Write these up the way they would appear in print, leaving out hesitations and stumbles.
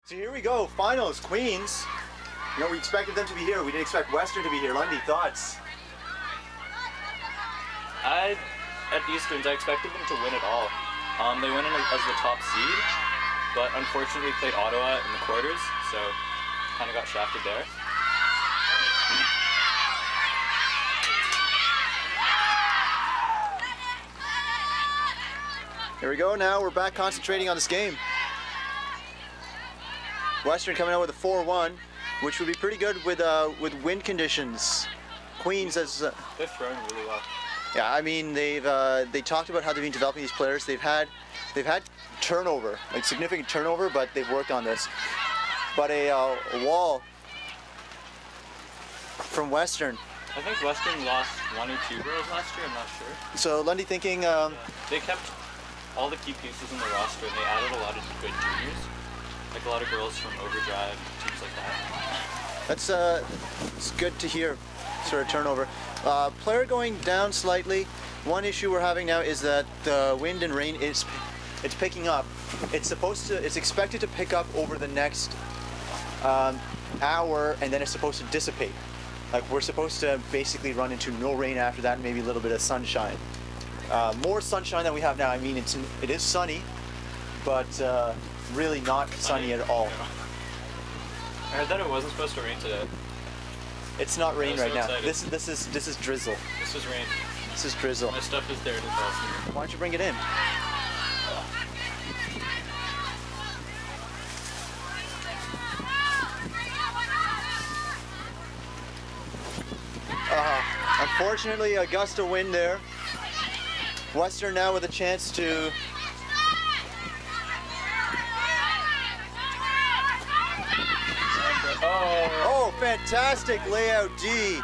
So here we go, finals, Queens. You know, we expected them to be here. We didn't expect Western to be here. Lundy, thoughts? At Easterns, I expected them to win it all. They went in as the top seed, but unfortunately played Ottawa in the quarters, so kind of got shafted there. Here we go now, we're back concentrating on this game. Western coming out with a 4-1, which would be pretty good with wind conditions. Queens as they've thrown really well. Yeah, I mean they talked about how they've been developing these players. They've had turnover, like significant turnover, but they've worked on this. But a wall from Western. I think Western lost 1 or 2 girls last year. I'm not sure. So Lundy thinking. Yeah. They kept all the key pieces in the roster, and they added a lot of good juniors. Like a lot of girls from Overdrive, teams like that. That's it's good to hear, sort of turnover. Player going down slightly. One issue we're having now is that the wind and rain it's picking up. It's expected to pick up over the next hour, and then it's supposed to dissipate. Like we're supposed to basically run into no rain after that, and maybe a little bit of sunshine. More sunshine than we have now. I mean, it is sunny, but really not sunny at all. I heard that it wasn't supposed to rain today. It's not rain right now. Excited. This is drizzle. This is rain. This is drizzle. My stuff is there to tell. Why don't you bring it in? Unfortunately, a gust of wind there. Western now with a chance to Oh, fantastic layout D.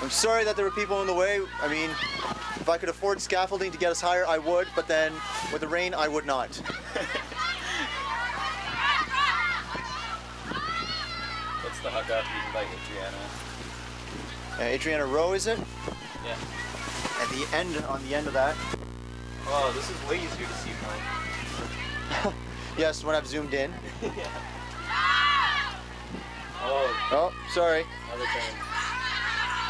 I'm sorry that there were people in the way. I mean, if I could afford scaffolding to get us higher, I would, but then with the rain, I would not. That's the hug up eaten by Adriana. Adriana Rowe, is it? Yeah. At the end, on the end of that. Oh, this is way easier to see from. Yes, when I've zoomed in. Yeah. Oh, sorry. Another turn.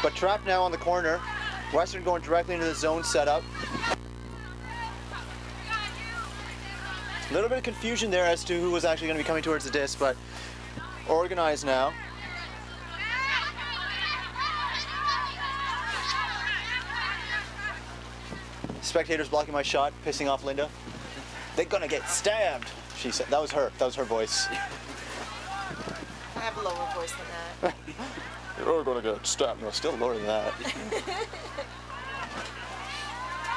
But trapped now on the corner. Western going directly into the zone setup. A little bit of confusion there as to who was actually going to be coming towards the disc, but organized now. Spectators blocking my shot, pissing off Linda. They're gonna get stabbed, she said. That was her voice. I have a lower voice than that. You're gonna get stabbed. No, still lower than that.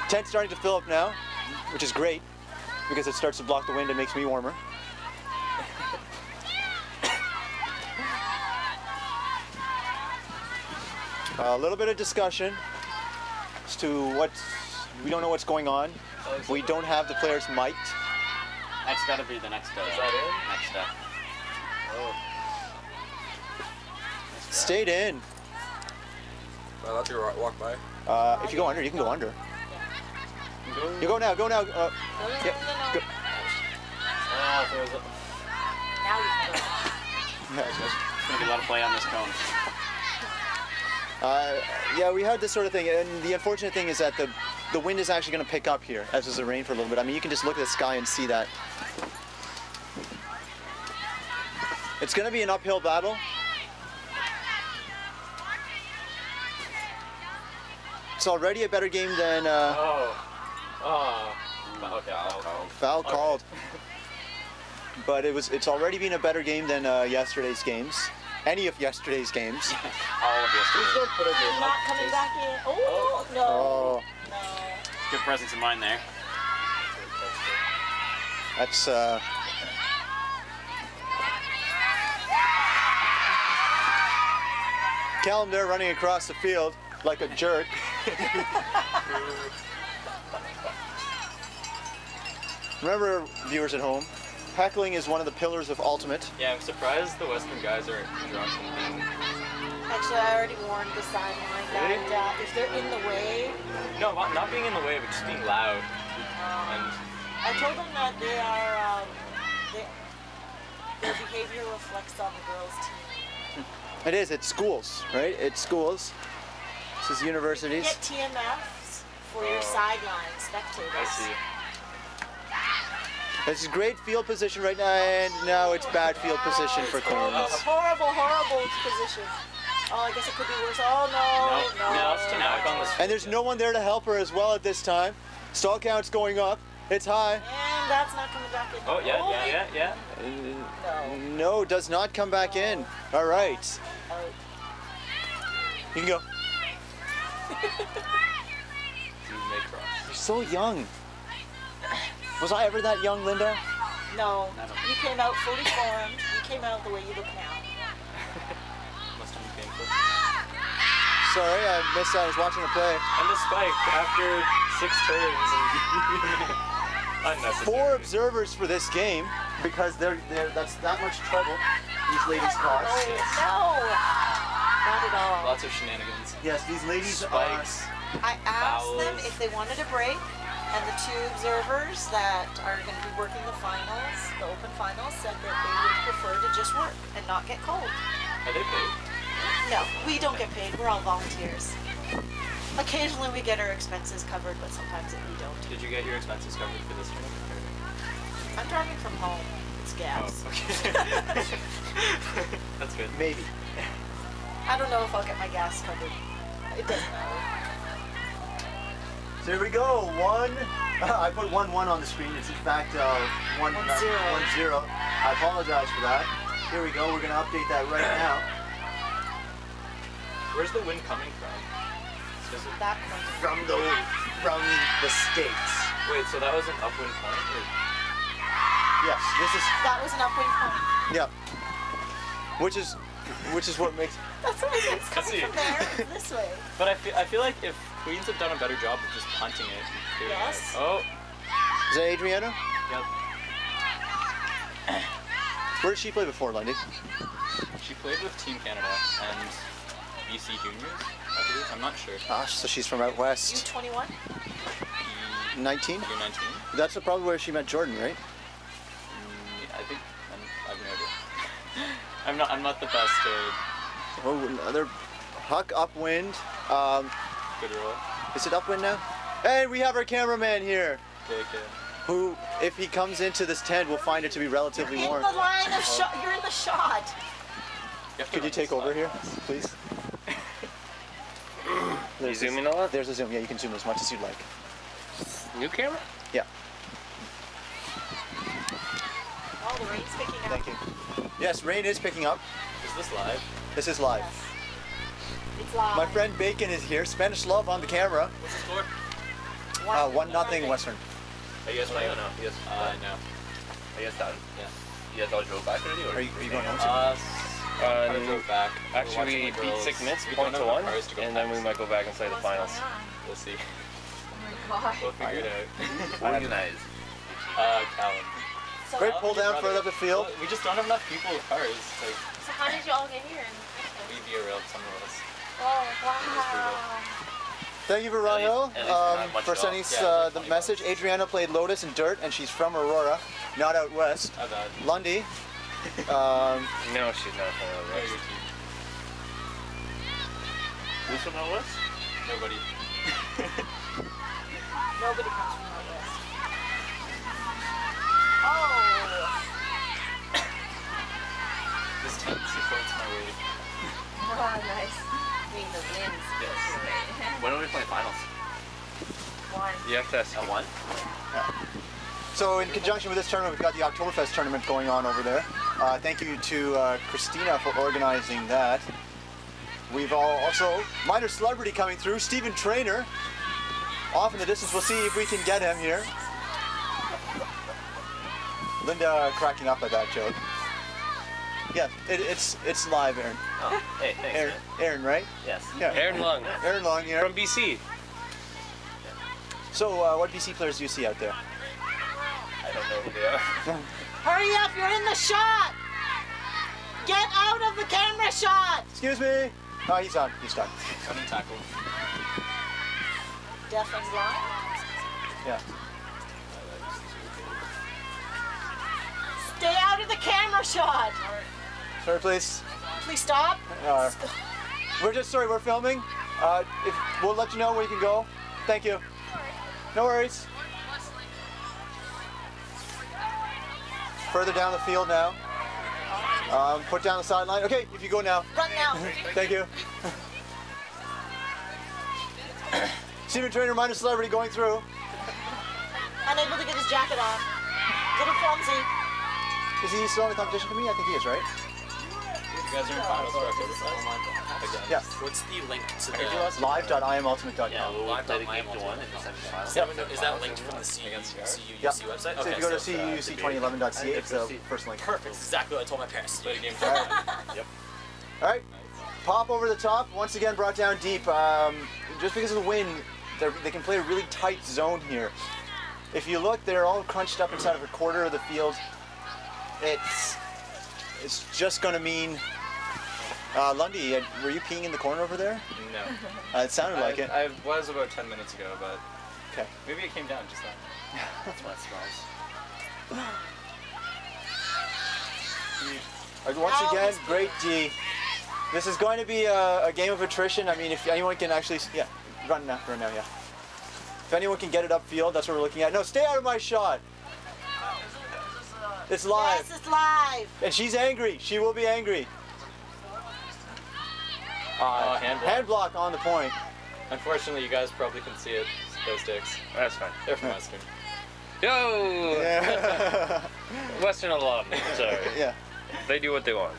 Tent's starting to fill up now, which is great, because it starts to block the wind and makes me warmer. A little bit of discussion as to we don't know what's going on. We don't have the players mic'd. That's got to be the next step. Is that it? Next step. Oh. Stayed in. I'll let you walk by. If you go under, you can go under. You go now, go now. No. Yeah, go. Now you can go. There's going to be a lot of play on this cone. Yeah, we had this sort of thing, and the unfortunate thing is that the wind is actually going to pick up here, as does the rain for a little bit. I mean, you can just look at the sky and see that. It's going to be an uphill battle. It's already a better game than... Okay, foul called. But it's already been a better game than yesterday's games. Any of yesterday's games. All of yesterday's. You're not coming back in. Oh, no. Oh. No. Good presence of mind there. That's Callum there running across the field like a jerk. Remember, viewers at home, heckling is one of the pillars of Ultimate. Yeah, I'm surprised the Western guys are drunk and being... Actually, I already warned the sideline that if they're in the way... No, not being in the way, but just being loud. And I told them that they are... their behavior reflects on the girls' team. It is. It's schools, right? It's schools. This is You universities. get TMFs for your sideline spectators. I see. This is great field position right now, and now it's bad field position for Queens. Horrible, horrible position. Oh, I guess it could be worse. Oh no, No, no. now it's to knock on this. And there's no one there to help her as well at this time. Stall count's going up. It's high. And that's not coming back in. Oh yeah. No. No, does not come back in. All right. Oh. You can go. You may cross. You're so young. Was I ever that young, Linda? No. You came out fully formed. You came out the way you look now. Must have been painful. Sorry, I missed. I was watching a play. And the spike after 6 turns. Unnecessary. 4 observers for this game because that's that much trouble these ladies cause. No. Not at all. Lots of shenanigans. Yes, these ladies Spikes. I asked them Fouls. if they wanted a break, and the 2 observers that are going to be working the finals, the open finals, said that they would prefer to just work and not get cold. Are they paid? No, we don't get paid. We're all volunteers. Occasionally we get our expenses covered, but sometimes we don't. Did you get your expenses covered for this tournament? I'm driving from home. It's gas. Oh, okay. That's good. Maybe. I don't know if I'll get my gas covered. It doesn't matter. So here we go. 1. I put 1-1 on the screen. It's in fact 1-0. 1-0. I apologize for that. Here we go. We're going to update that right now. Where's the wind coming from? Is it... That point. From the States. Wait, so that was an upwind point? Or... Yes, this is. That was an upwind point. Yeah. Which is what makes. That's what it's coming see. from there. It's this way. But I feel like if Queens have done a better job of just punting it and clearing Yes. it. Oh. Is that Adriana? Yep. Where did she play before, Lundy? She played with Team Canada and BC Juniors, I believe. I'm not sure. Gosh, so she's from out west. U21? 19? U19? That's probably where she met Jordan, right? I think I have no idea. I'm not the best. Oh, another huck upwind. Good roll. Is it upwind now? Hey, we have our cameraman here, Okay. who, if he comes into this tent, will find it to be relatively In warm. the line of shot. You're in the shot. Could you take over here, please? You zooming a lot? There's a zoom. Yeah, you can zoom as much as you'd like. New camera? Yeah. Oh, the rain's picking up. Thank you. Yes, rain is picking up. Is this live? This is live. Yes. It's live. My friend Bacon is here. Spanish love on the camera. What's the score? 1-0 Western. Are you guys playing or no? You guys, No. are you guys done? Yeah. You guys all drove back already? Or Are you going home? I drove back. We're Actually, watching we the beat girls. 6 minutes, We point don't to have 1, enough cars to go and then we past. might go back and play the What's finals. going on? We'll see. Oh my We'll god. figure it out. Organized. Callum. So, Great how- pull down further up the field. Well, we just don't have enough people with cars. Like, so how did you all get here in the first place? we derailed some of us. Oh, wow. Thank you, Verano, At least we're not much for off. sending Yeah, the 20 message. bucks. Adriana played Lotus and Dirt, and she's from Aurora, not out west. How bad? Lundy. No, she's not from Oh, over your team. Who's from out west? Nobody. Nobody comes from out west. Oh. This tent supports my weight. Oh, nice. Being the winds. Yes. When are we playing finals? One. You have to ask. At 1? So in conjunction with this tournament, we've got the Oktoberfest tournament going on over there. Thank you to Christina for organizing that. We've also minor celebrity coming through, Stephen Trainer. Off in the distance, we'll see if we can get him here. Linda cracking up at that joke. Yeah, it's live, Aaron. Oh, hey, thanks. Aaron, man. Aaron, right? Yes. Yeah. Aaron Lung Aaron Long here. from BC. So, what BC players do you see out there? I don't know who they are. Hurry up, you're in the shot! Get out of the camera shot! Excuse me. Oh, he's on. He's done. Come and tackle. Deaf and blind? Yeah. Stay out of the camera camera shot. Sorry, please. Please stop. We're just sorry. We're filming. If we'll let you know where you can go. Thank you. No worries. Further down the field now. Put down the sideline. Okay, if you go now. Run now. Thank you. Steven Trainer minus celebrity going through. Unable to get his jacket on. Little clumsy. Is he still in the competition to me? I think he is, right? You guys are in finals for October again. Yeah. What's the link to the Live.imultimate.com. yeah, Played a game to one in the semifinals. Is that linked from the CUUC Yep. website? So if you go to CUUC2011.ca, it's the first link. Perfect. Exactly what I told my parents. Played a game. Yep. All right. Pop over the top. Once again, brought down deep. Just because of the wind, they can play a really tight zone here. If you look, they're all crunched up inside of a quarter of the field. It's just going to mean... Lundy, were you peeing in the corner over there? No. It sounded like it. I was about 10 minutes ago, but Okay. maybe it came down just then. That's what it smells. Once again, great D. This is going to be a game of attrition. I mean, if anyone can actually... Yeah, run now, yeah. If anyone can get it upfield, that's what we're looking at. No, stay out of my shot. It's live. Yes, it's live. And she's angry. She will be angry. Hand block. on the point. Unfortunately, you guys probably can see it. Those sticks. That's fine. They're from Western. Yo! Yeah. Western alum. Sorry. Yeah. They do what they want.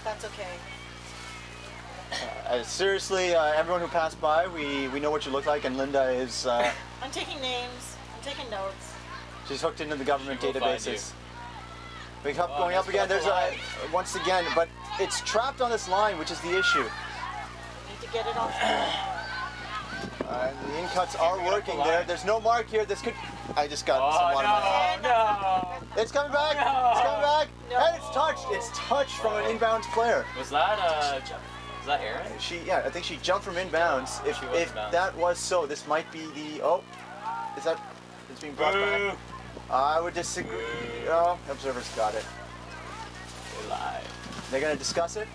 That's okay. Seriously, everyone who passed by, we know what you look like, and Linda is... I'm taking names. I'm taking notes. she's hooked into the government She will find databases. Big Hup Oh, going nice up again. There's alive. once again, but it's trapped on this line, which is the issue. Need to get it off. The in-cuts are working there. There's no mark here. This could... I just got some water in my hand. No! It's coming back. No. It's coming back. No. And it's touched. It's touched from an inbounds player. Was that Aaron? I think she jumped from inbounds. If She was inbounds. that was so, this might be the... Oh, is that... It's being brought back. I would disagree. Oh, observers got it. They're live. They're gonna discuss it.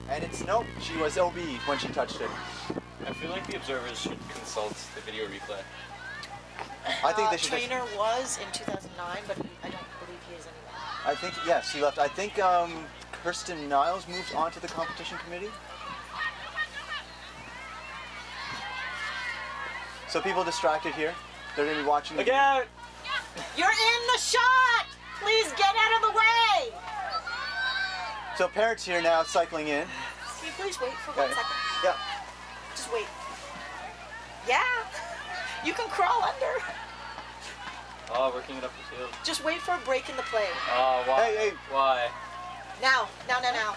And it's nope. She was OB when she touched it. I feel like the observers should consult the video replay. I think they should. Trainer was in 2009, but I don't believe he is anymore. I think yes, he left. I think Kirsten Niles moved on to the competition committee. So people distracted here. They're gonna be watching. Look out! You're in the shot! Please get out of the way! So parents here now cycling in. Can you please wait for 1 Okay. second? Yeah. Just wait. Yeah! You can crawl under. Oh, working it up the field. Just wait for a break in the play. Oh, why? Hey. Why? Now.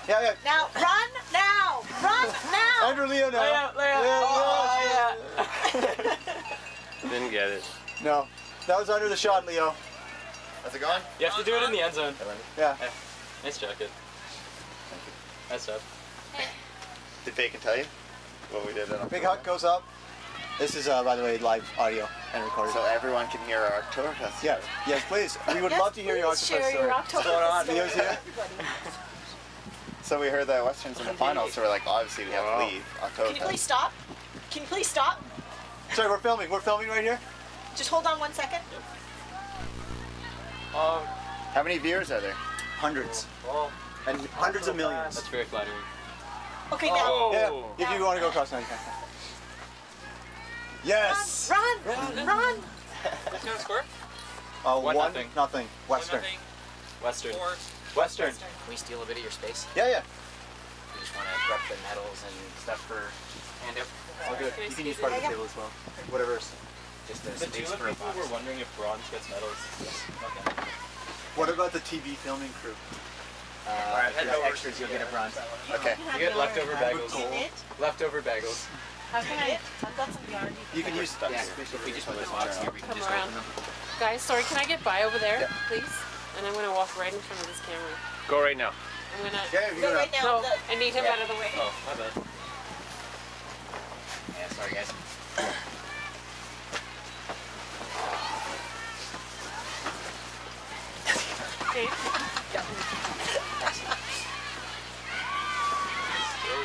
Yeah. Now, run now! Run now! Andrew Leo now. Lay out. Oh, Didn't get it. No, that was under the shot, Leo. How's it going? You have to do it in the end zone. Yeah. Nice jacket. Nice job. Did Bacon tell you what we did in Big Huck goes up. This is, by the way, live audio and recorded. So everyone can hear our Oktoberfest. Yeah. Yes, please. We would Yes, love to hear your please share your Oktoberfest story. Oktoberfest What's going on? story Leo's here. with everybody. So we heard the Westerns in the finals, so we're like, obviously we have to leave Can you please Oktoberfest. stop? Can you please stop? Sorry, we're filming. We're filming right here. Just hold on 1 second. How many viewers are there? Hundreds. Oh, And hundreds of millions. that's very flattering. Okay, now. Yeah. If you want to go across now, you can. Yes. Run! What's your score? 1-0. Nothing. Western. Western. Or Western. can we steal a bit of your space? Yeah. We just want to prep the medals and stuff for handout. All good. You can use part of the table as well. Whatever's. Just a The space tulip for a people box. were wondering if bronze gets medals. Okay. What about the TV filming crew? If there's extras, you'll get a bronze. Okay. You get leftover bagels. Knit? Leftover bagels. How can I I've got some yarn. You can use. Yeah, if we just put this box here, we can come just around? open them. Guys, sorry, can I get by over there, Yeah. please? And I'm gonna walk right in front of this camera. Go right now. I'm gonna. Yeah, you Go go right now. now. No, I need him out of the way. Oh, my bad. Yeah, sorry guys. Dave?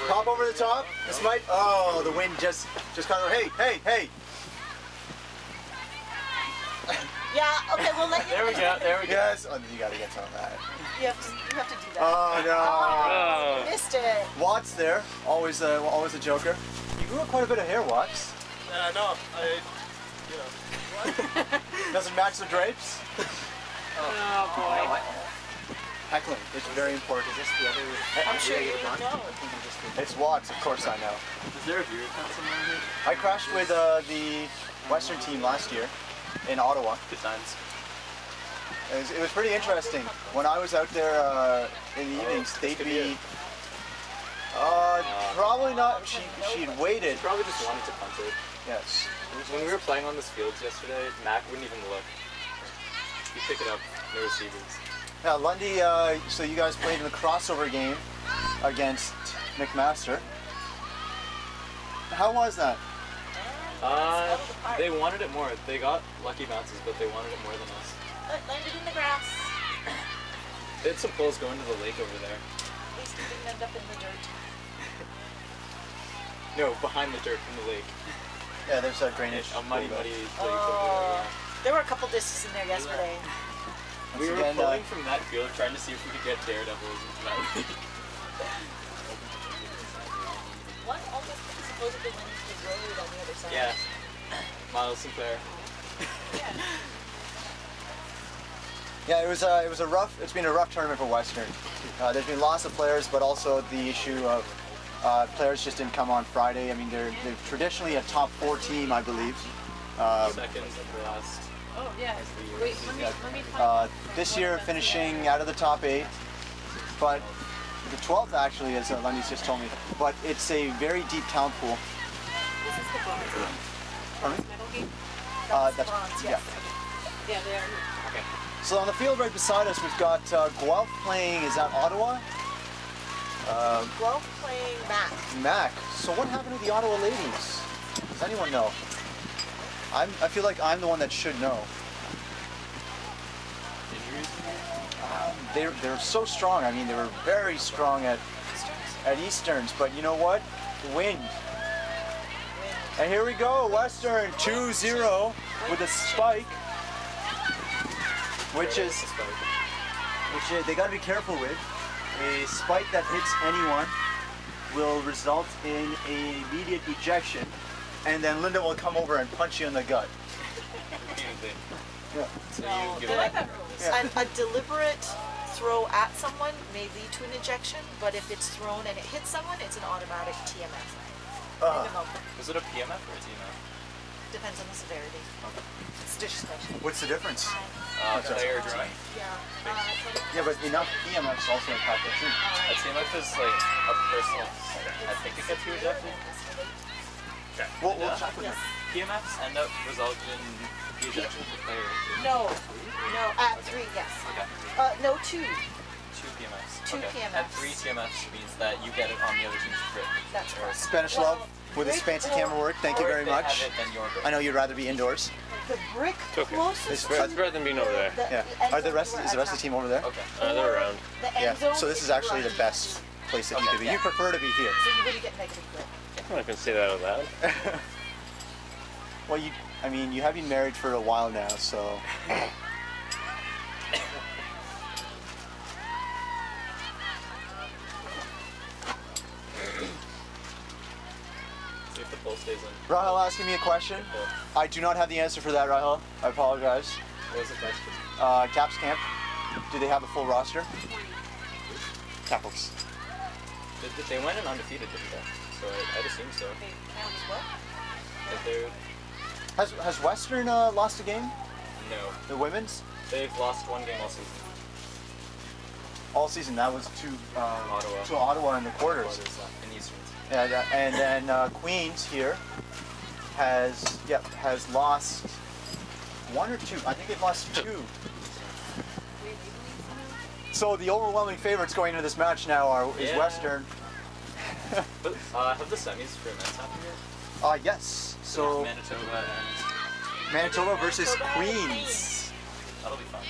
Pop over the top. This might. Oh, the wind just kind of. Hey. Yeah, okay, we'll let you. There we go. There we go. Yes. Oh, you gotta get some of that. You have to do that. Oh no. Oh, you missed it. Watts there. Always a joker. You grew up quite a bit of hair, Watts. No, Doesn't match the drapes. Oh boy. Heckling. It's very important. Is this the other? I'm sure you the know. It's Watts, of course I know. Is there a beer account somewhere here? I crashed with the Western team last year in Ottawa. Good times. It was pretty interesting. When I was out there in the evenings, they'd could be be. it. Probably not. She'd waited. He probably just wanted to punt it. Yes. When we were playing on this field yesterday, Mac wouldn't even look. He'd pick it up, no receivers. Now, Lundy, so you guys played in the crossover game against McMaster. How was that? They wanted it more. They got lucky bounces, but they wanted it more than us. Landed in the grass. They had some pulls going to the lake over there. At least it didn't end up in the dirt. No, behind the dirt in the lake. Yeah, there's a drainage. A muddy There you lake go. over There were a couple discs in there yesterday. there. We Once were again, pulling from that field trying to see if we could get daredevils into that lake. One almost supposedly went into the road on the other side. Yeah. Miles Sinclair. Yeah, it's been a rough tournament for Western. There's been lots of players, but also the issue of players just didn't come on Friday. I mean, they're traditionally a top 4 team, I believe. Second for last. Oh yeah. Wait, let me This year finishing out of the top 8, but the 12th actually, as Lundy's just told me. But it's a very deep talent pool. This is the bronze game. Pardon me? Medal game? That's bronze, yeah. yes. Yeah, they are. Okay. So on the field right beside us, we've got Guelph playing. Is that Ottawa? Guelph playing Mac. Mac. So what happened to the Ottawa ladies? Does anyone know? I feel like I'm the one that should know. Injuries? They're so strong. I mean, they were very strong at Easterns. But you know what? Wind. And here we go. Western 2-0 with a spike, which they got to be careful with. A spike that hits anyone will result in an immediate ejection, and then Linda will come over and punch you in the gut. Yeah. So No, you give they it like back. A deliberate throw at someone may lead to an ejection, but if it's thrown and it hits someone, it's an automatic TMF. Is it a PMF or a TMF? Depends on the severity. It's dish special. What's the difference? Player drawing. Yeah. Yeah, but enough EMFs also impact it too. A TMF is like a personal. I think it gets you ejected. Okay. We'll check with Yes. her. PMFs end up resulting in the ejection of the player. No. At 3, yes. Okay. No, 2. 2 PMFs. Two okay. PMFs. And 3 TMFs means that you get it on the other team's grip. That's right. Spanish Love with his fancy camera work. Thank you Or very if they much. have it, then your grip. I know you'd rather be indoors. The brick okay. closest to That's better than being over there. Yeah. Is the rest of the team over there? Okay. They're around. The Yeah. end zone So this is actually the best place that you Okay, could be. yeah. You prefer to be here. So you really get negative grip. I'm not gonna say that out loud. Well, you have been married for a while now, so. See if the pull stays in. Rahel asking me a question. I do not have the answer for that, Rahel. I apologize. What was the question? Caps Camp, do they have a full roster? Capels. They went in undefeated, didn't they? So I'd assume so. That they're Has Western lost a game? no. The women's? They've lost 1 game all season. All season. That was to Ottawa. To Ottawa in the quarters. In Easterns. Yeah, and then Queens here has lost 1 or 2. I think they've lost 2. So the overwhelming favorites going into this match now is Yeah. Western. But have the semis for men's happened yet? Yes. So Manitoba and Manitoba versus Queens. that'll be fun.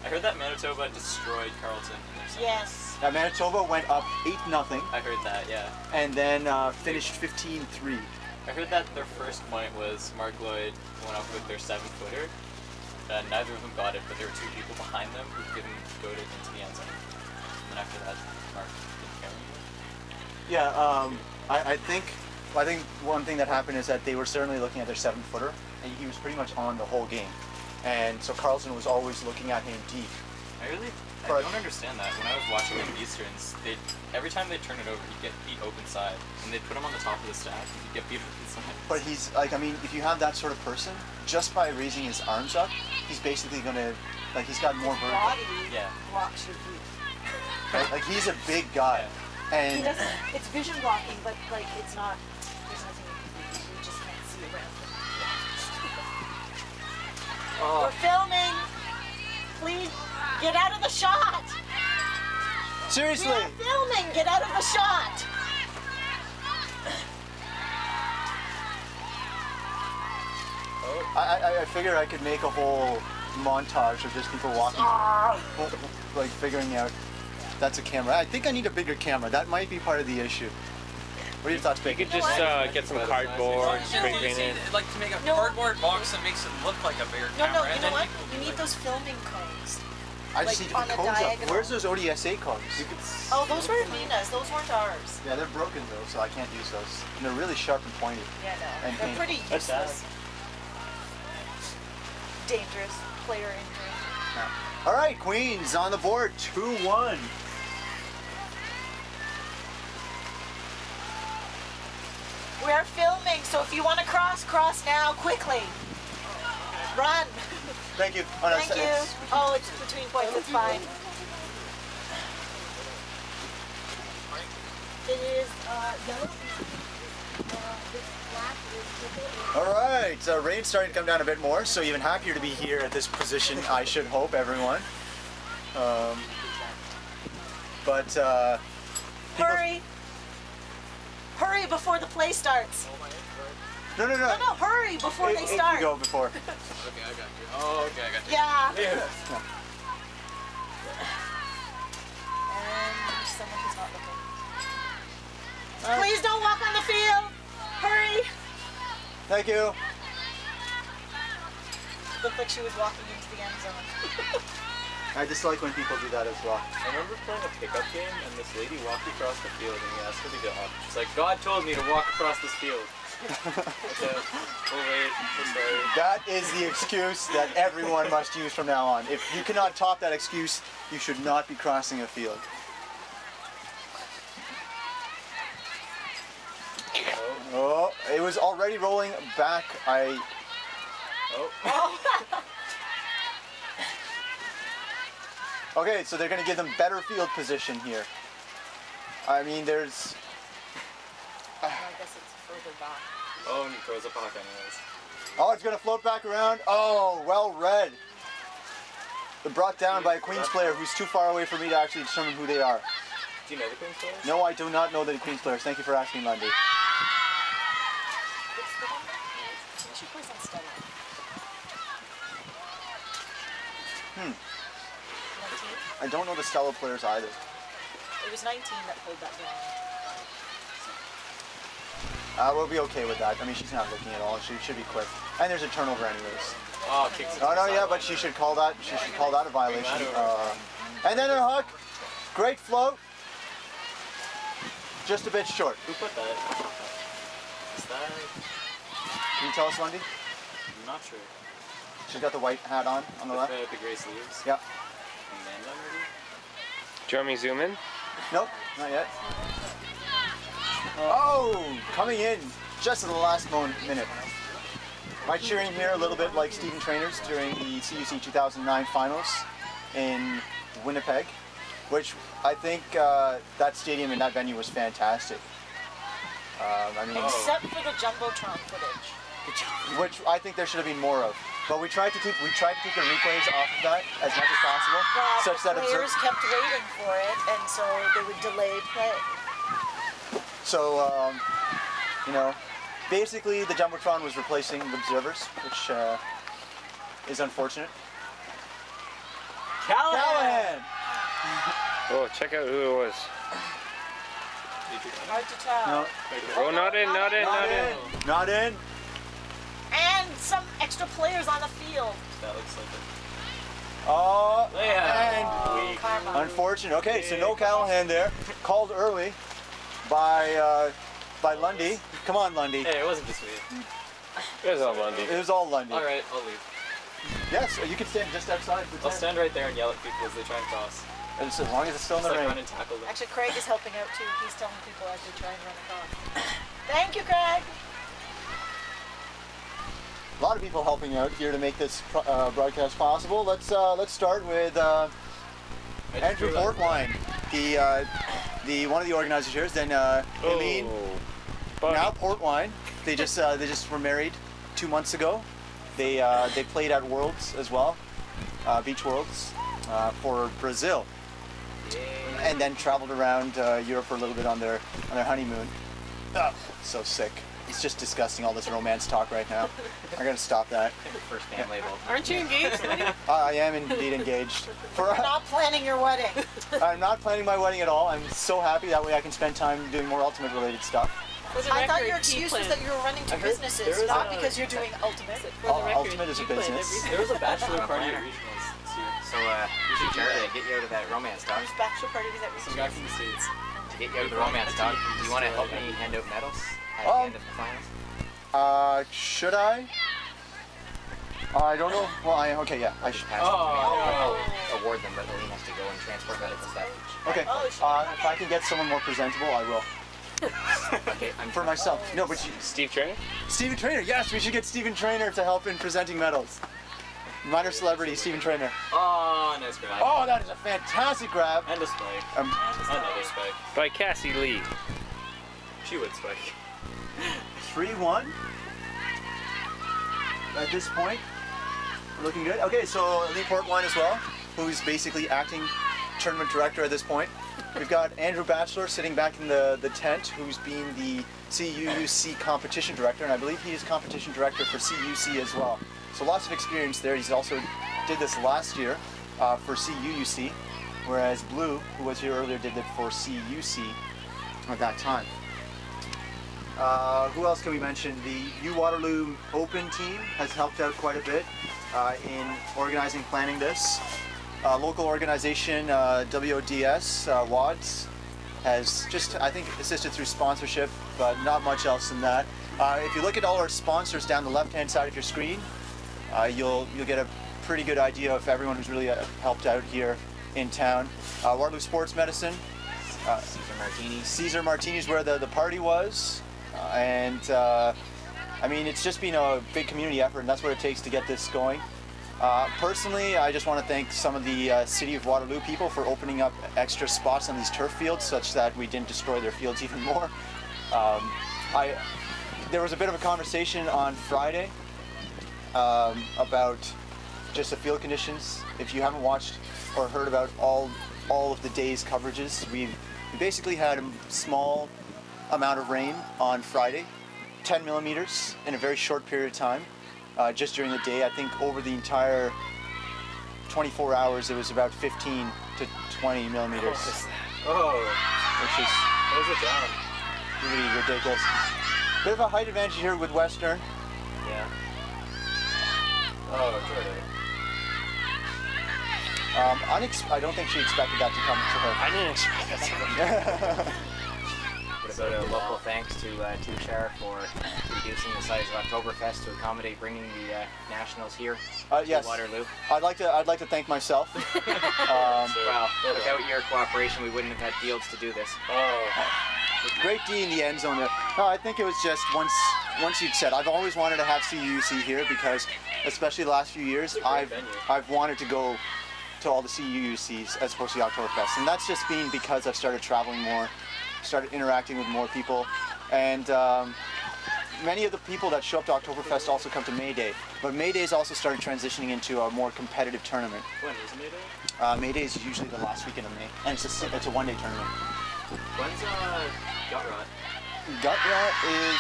I heard that Manitoba destroyed Carleton in their second. Yes. Now Manitoba went up 8-0 I heard that, yeah. and then finished 15-3. I heard that their first point was Mark Lloyd went up with their 7-footer. Neither of them got it, but there were two people behind them who couldn't go into the end zone. And then after that, Mark didn't care anymore. Yeah, I think one thing that happened is that they were certainly looking at their 7-footer, and he was pretty much on the whole game. And so Carlson was always looking at him deep. I don't understand that. When I was watching the Easterns, every time they turn it over, he'd get beat open side, and they'd put him on the top of the stack, and he'd get beat open side. But he's like, I mean, if you have that sort of person, just by raising his arms up, he's basically gonna, like, he's got more vertical. Body Yeah. blocks your view. Right? Like, he's a big guy, He and doesn't, it's vision blocking, but like it's not, there's nothing you can do. You just can't see around him. We're filming. Please get out of the shot. seriously, We are filming. Get out of the shot. I figured I could make a whole montage of just people walking, like figuring out that's a camera. I think I need a bigger camera. That might be part of the issue. What are your thoughts, You Bacon? could just get some cardboard, spray paint it. Like to make a No. cardboard box that makes it look like a bigger No, camera. no. You and know then what? people You do need it. those filming cones. I just like, need to on put a codes up. diagonal. Where's those ODSA codes? Oh, those were Nina's. Those weren't ours. Yeah, they're broken though, so I can't use those. And they're really sharp and pointed. Yeah, no. And They're paint. pretty That's sad. useless. Dangerous. Player injury. All right, Queens on the board, 2-1. We are filming, so if you want to cross now, quickly. Run. Thank you. Oh, no, Thank you. Oh, it's between points. It's fine. It is yellow. This black is purple. All right, rain's starting to come down a bit more, so even happier to be here at this position, I should hope, everyone. Hurry. Hurry before the play starts. No, No, hurry before they It start. can go before. Okay, I got you. Oh, okay, I got you. Yeah. And someone who's not looking. Please don't walk on the field. Hurry. Thank you. Looked like she was walking into the end zone. I dislike when people do that as well. I remember playing a pickup game, and this lady walked across the field, and we asked her to get up. She's like, God told me to walk across this field. I said, oh wait, I'm sorry. That is the excuse that everyone must use from now on. If you cannot top that excuse, you should not be crossing a field. Oh, it was already rolling back. Okay, so they're going to give them better field position here. I mean, there's... I guess it's further back. Oh, and he throws a puck anyways. Oh, it's going to float back around. Oh, well read. They're brought down by a Queens player who's too far away for me to actually determine who they are. Do you know the Queens players? No, I do not know the Queens players. Thank you for asking, Lundy. It's the one that she plays on Stella. 19? I don't know the Stella players either. It was 19 that played that game. We'll be okay with that. I mean, she's not looking at all. She should be quick. And there's a turnover anyways. Oh, kicks it. Oh no, yeah, but she should call that. She should call that a violation. And then her hook. Great float. Just a bit short. Who put that? Is that? Can you tell us, Lundy? I'm not sure. She's got the white hat on the With left. the gray sleeves. Yeah. Amanda, maybe? Do you want me to zoom in? Nope, not yet. Oh, coming in just at the last minute. My cheering here a little bit like Stephen Trainor's during the CUC 2009 finals in Winnipeg, which I think that stadium and that venue was fantastic. I mean, Except for the Jumbotron footage. which I think there should have been more of. But we tried to keep the replays off of that as much as possible, But such that the players kept waiting for it, and so they would delay play. So, you know, basically the Jumbotron was replacing the observers, which is unfortunate. Callahan! Oh, check out who it was. Hard to tell. No. Oh, not in, not in, not in. Not in. And some extra players on the field. That looks like it. Oh, Yeah. and Karma. unfortunate. Okay, so no Callahan there. Called early by Lundy. Come on, Lundy. Hey, it wasn't just me. It was all Lundy. It was all Lundy. All right, I'll leave. Yes, you can stand just outside the I'll tent. stand right there and yell at people as they try and cross. As long as it's still in Just the like rain. run and tackle them. Actually, Craig is helping out too. He's telling people as they try and run across. Thank you, Craig. A lot of people helping out here to make this broadcast possible. Let's start with Andrew Portwine, the one of the organizers here. Then Eileen, Buddy. now Portwine. They just were married 2 months ago. They played at Worlds as well, Beach Worlds for Brazil, and then traveled around Europe for a little bit on their honeymoon. Oh, so sick. It's just disgusting, all this romance talk right now. I'm gonna stop that. First name label. Aren't you engaged, Lydia? I am indeed engaged. You're not planning your wedding. I'm not planning my wedding at all. I'm so happy that way I can spend time doing more Ultimate related stuff. For the I thought record, your he excuse was planned. that you were running two I heard businesses, there was not a- because you're doing Ultimate. For the record, Ultimate is a you planned business. everything. There was a bachelor I'm a party at planner. regionals this year. So, you should try to get you out of that romance talk. Whose bachelor party was that Some recently? guy from the States. To get you out of the romance talk, do you want to help me hand out medals at the end of the finals? Should I? I don't know. Well, okay, yeah, I should. Pass them to me. I'll award them, but Aline has to go and transport medical stuff. Okay, Oh, she- if I can get someone more presentable, I will. Okay, I'm For myself. No, but Steve Trainer? Steven Trainer. Yes, we should get Steven Trainer to help in presenting medals. Minor celebrity, Steven Trainer. Oh, nice grab. Oh, that is a fantastic grab. And a spike. Another spike. By Cassie Lee. She would spike. 3-1 at this point. Looking good. Okay, so Lee Portwine as well, who's basically acting tournament director at this point. We've got Andrew Batchelor sitting back in the tent, who's been the CUUC competition director, and I believe he is competition director for CUC as well. So lots of experience there. He's also did this last year for CUUC, whereas Blue, who was here earlier, did it for CUC at that time. Who else can we mention? The U Waterloo Open team has helped out quite a bit in organizing, planning this. Local organization WODS, WADS, has just, I think, assisted through sponsorship, but not much else than that. If you look at all our sponsors down the left-hand side of your screen, you'll get a pretty good idea of everyone who's really helped out here in town. Waterloo Sports Medicine, Caesar Martinis. Caesar Martinis, where the party was. I mean, it's just been a big community effort, and that's what it takes to get this going. Personally, I just want to thank some of the City of Waterloo people for opening up extra spots on these turf fields such that we didn't destroy their fields even more. There was a bit of a conversation on Friday about just the field conditions. If you haven't watched or heard about all of the day's coverages, we basically had a small amount of rain on Friday, 10 millimeters in a very short period of time. Just during the day, I think over the entire 24 hours, it was about 15 to 20 millimeters, Oh, which is close it down. really ridiculous. Bit of a height advantage here with Western. Yeah. Oh, Jordan. I don't think she expected that to come to her. I didn't expect that. What about a local thanks to CUUC for reducing the size of Oktoberfest to accommodate bringing the nationals here Yes, to Waterloo? I'd like to thank myself. Well, without your cooperation, we wouldn't have had fields to do this. Oh. Great D in the end zone there. No, I think it was just once you'd said, I've always wanted to have CUUC here because, especially the last few years, great venue. I've wanted to go to all the CUUCs as opposed to the Oktoberfest, and that's just been because I've started traveling more, started interacting with more people, and many of the people that show up to Oktoberfest also come to May Day, but May Day's also started transitioning into a more competitive tournament. When is May Day? May Day is usually the last weekend of May, and it's a one-day tournament. When's Gut Rot? Gut Rot is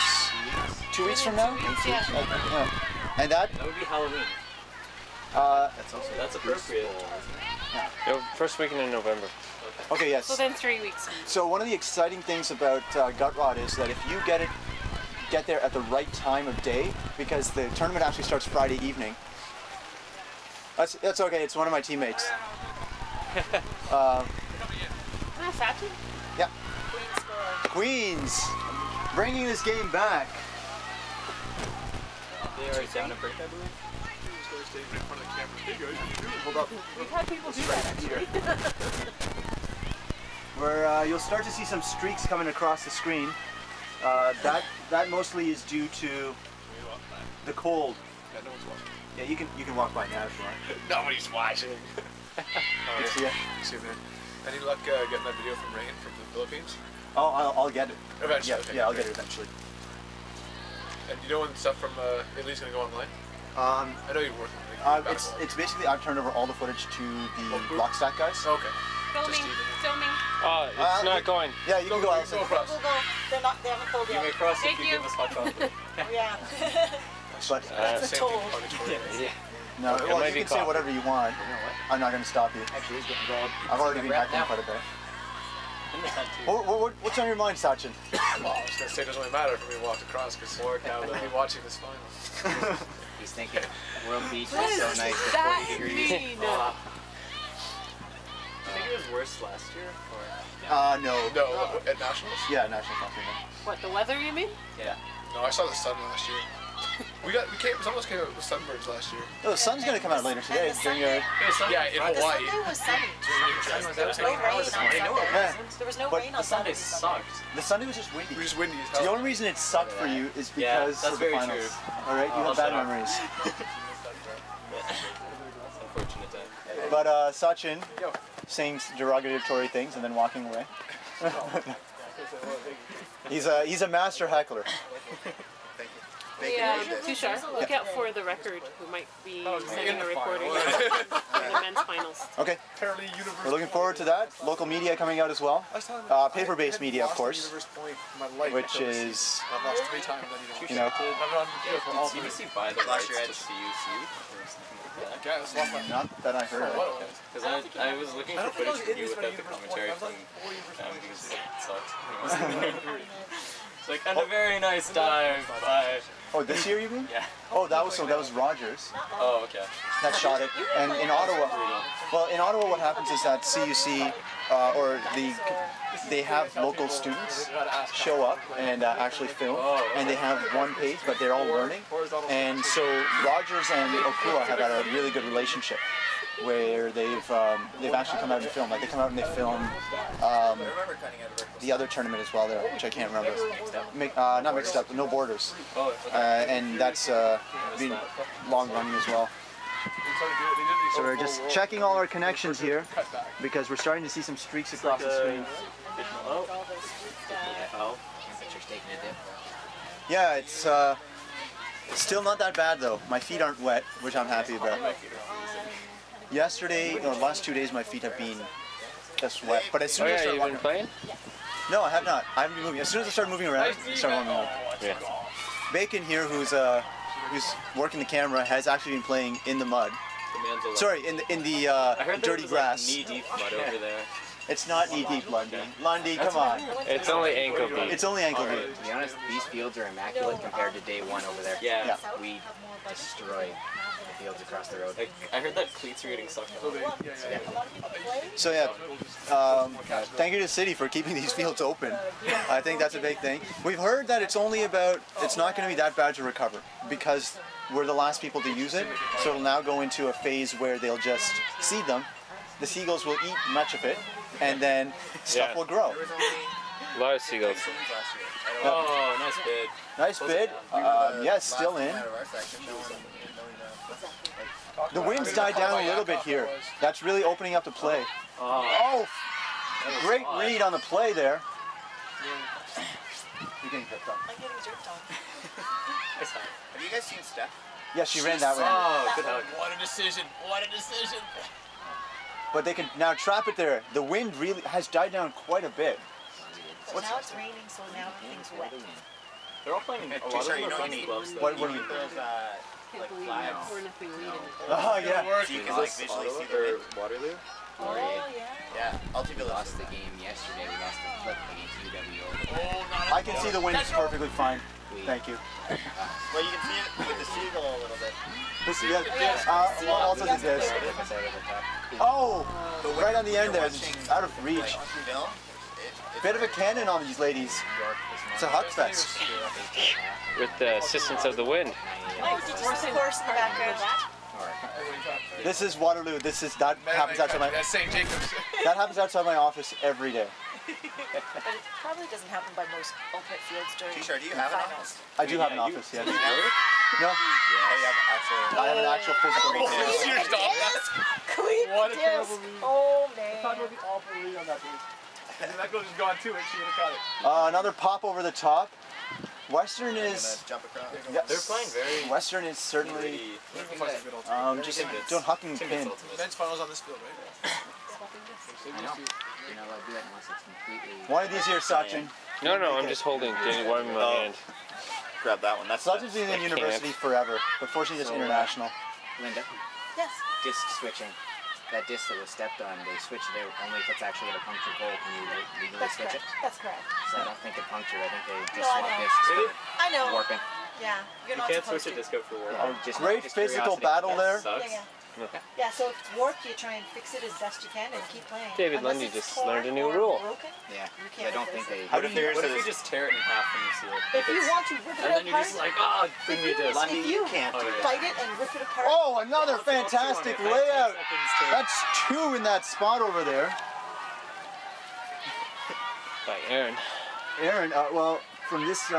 2 weeks from now. Yeah. Yeah. And that That would be Halloween. That's appropriate. First weekend in November. Okay, yes. So then 3 weeks. So one of the exciting things about Gut Rod is that if you get there at the right time of day, because the tournament actually starts Friday evening. That's okay. It's one of my teammates. Sachi? Yeah. Queens, bringing this game back. They are down a break, I believe. Hold up. We've had people do that actually. Where you'll start to see some streaks coming across the screen. That mostly is due to the cold. Yeah, no one's watching. Yeah, you can walk by now if you want. Nobody's watching. You see it? See man. Any luck getting that video from Rain from the Philippines? Oh, I'll get it. Eventually. Yeah, okay, yeah, I'll okay. get it eventually. And you know when stuff from Italy's gonna go online? I know you're working with It's basically I've turned over all the footage to the Blockstack guys. Okay. Filming. Filming. Oh, it's not going. Yeah, you can go out. Go across. Go. They haven't pulled You yet. may cross Thank if you you. give us hot chocolate. Yeah. But That's the Same toll. thing on Victoria. Yeah. no, It well, might you be can say coffee. whatever you want. You know what? I'm not going to stop you. Actually, he's getting rolled. I've already been Rep hacking now. quite a bit. In the tent too. What's on your mind, Sachin? Well, I was gonna say it doesn't really matter for me to walk across because More I'll cowbell. be watching this final. He's thinking World Beach What is so does nice at that 40 degrees. mean? I think it was worse last year. No. No, at Nationals? Yeah, National Conference. What, the weather you mean? Yeah. No, I saw the sun last year. Some of us came out with sunbirds last year. Oh, the sun's going to come out later today. During your, Yeah, in The Hawaii. Sunday was sunny. Sun was out There was no taking rain on hours this morning. Sunday. Yeah. There was no But rain The on Sunday Sunday. sucked. the Sunday was just windy. We were just windy as The hell. only reason it sucked for you is Yeah, because that's of the very finals. true. All right, you have I'll bad shut up. memories. It's unfortunate then. But Sachin saying derogatory things and then walking away. He's a master heckler. Yeah, Tushar, look out for the record who might be sending a recording for the men's finals. Okay, Apparently, Universe we're looking forward to that. Local media coming out as well. Paper-based media, of course, which is, I've lost 3 times. you know, Did CBC buy the rights to CUC or something like that? Yeah, I lost my. not that I heard of. Because I was looking for footage from you without the commentary from because it sucked. It's like, and a very nice dive by... Oh, this year you mean? Yeah. Oh, that was Rogers. Oh, okay. That shot it. And in Ottawa, well, in Ottawa, what happens is that CUC they have local students show up and actually film, and they have one page, but they're all learning. And so Rogers and Okua have had a really good relationship, where they've actually come out and filmed. Like they come out and they film the other tournament as well there, which I can't remember. Not mixed up, No Borders, and that's been long running as well. So we're just checking all our connections here because we're starting to see some streaks across the screen. Temperature's taking a dip. Yeah, it's still not that bad though. My feet aren't wet, which I'm happy about. Yesterday, or the last 2 days, my feet have been just wet. But as soon Oh as I yeah, start you've been walking, playing? no, I have not. I haven't been moving. As soon as I start moving around, I start warming up. Yeah. Bacon here, who's working the camera, has actually been playing in the mud. The man's alive. Sorry, in the I heard there dirty was grass. like knee-deep mud over there. It's not knee deep, Lundy. Lundy, come on. It's only ankle deep. It's only ankle deep. To be honest, these fields are immaculate compared to day 1 over there. Yeah. We destroyed the fields across the road. Like, I heard that cleats are getting sucked out. So yeah, thank you to the city for keeping these fields open. I think that's a big thing. We've heard that it's not going to be that bad to recover because we're the last people to use it. So it'll now go into a phase where they'll just seed them. The seagulls will eat much of it, and then stuff Yeah. will grow. A lot of seagulls. Oh, nice bid. Nice bid. Yes, still in. The wind's died down a little bit here. That's really opening up the play. Oh, great read on the play there. You're getting picked up. I'm getting jerked on. Have you guys seen Steph? Yeah, she ran that way. Oh, good hug. What a decision! What a decision! But they can now trap it there. The wind really has died down quite a bit. So now it's raining, so now everything's wet. They're all playing, a lot of them are playing in gloves though. What do we? can't believe that 4-0 lead in it. Oh yeah. So you can like visually see the wind. Waterloo? Oh, yeah. Yeah, I'll We lost the game yesterday. We lost the flip against UWO. I can see the wind perfectly fine. Thank you. Well, you can see it with the seagull a little bit. This, well, also the disc. Oh, right on the end there, it's out of reach. Bit of a cannon on these ladies. It's a hug fest. With the assistance of the wind. Oh, did you see the horse in the background? This is Waterloo. That happens outside my That's St. Jacobs. that happens outside my office every day. But it probably doesn't happen by most ultimate fields during T-shirt, do you have an finals. I do have an office, yes. Do you have it? No, Yeah, I have an actual physical retail. Cheers, dog. Clean disc. Oh, man. And that girl just gone too, and she would have caught it. Another pop over the top. Western Gonna is jump across. yes, They're playing very... Western is certainly just don't hucking pin. Men's finals on this field, right? I know. You're not allowed to do that unless it's completely... One of these here, Sachin. No, I'm just holding one in my hand. Grab that one. That's Sachin's been in I university can't. forever, but fortunately it's international. Linda, Yes. disc switching. That disc that was stepped on, they switch it out only if it's actually at a punctured hole. Can you legally That's switch correct. it? That's correct. So I don't think it punctured. I think they just No, I swap know. discs for I know. warping. Yeah. You're not supposed to. disco for work. Yeah, just- Great just physical curiosity. battle there. Yeah. Yeah, so if it's warped, you try and fix it as best you can and keep playing. David Unless Lundy it's just torn learned a new or rule. broken, Yeah, you I can't don't replace think it. they... How do you What if you just tear it in half when you see it? If you want to rip it And then you're apart, just like, oh, bring me a disc. if you can't do bite it and rip it apart, Oh, another fantastic layout. That's two in that spot over there. By Aaron. Aaron, well, from this,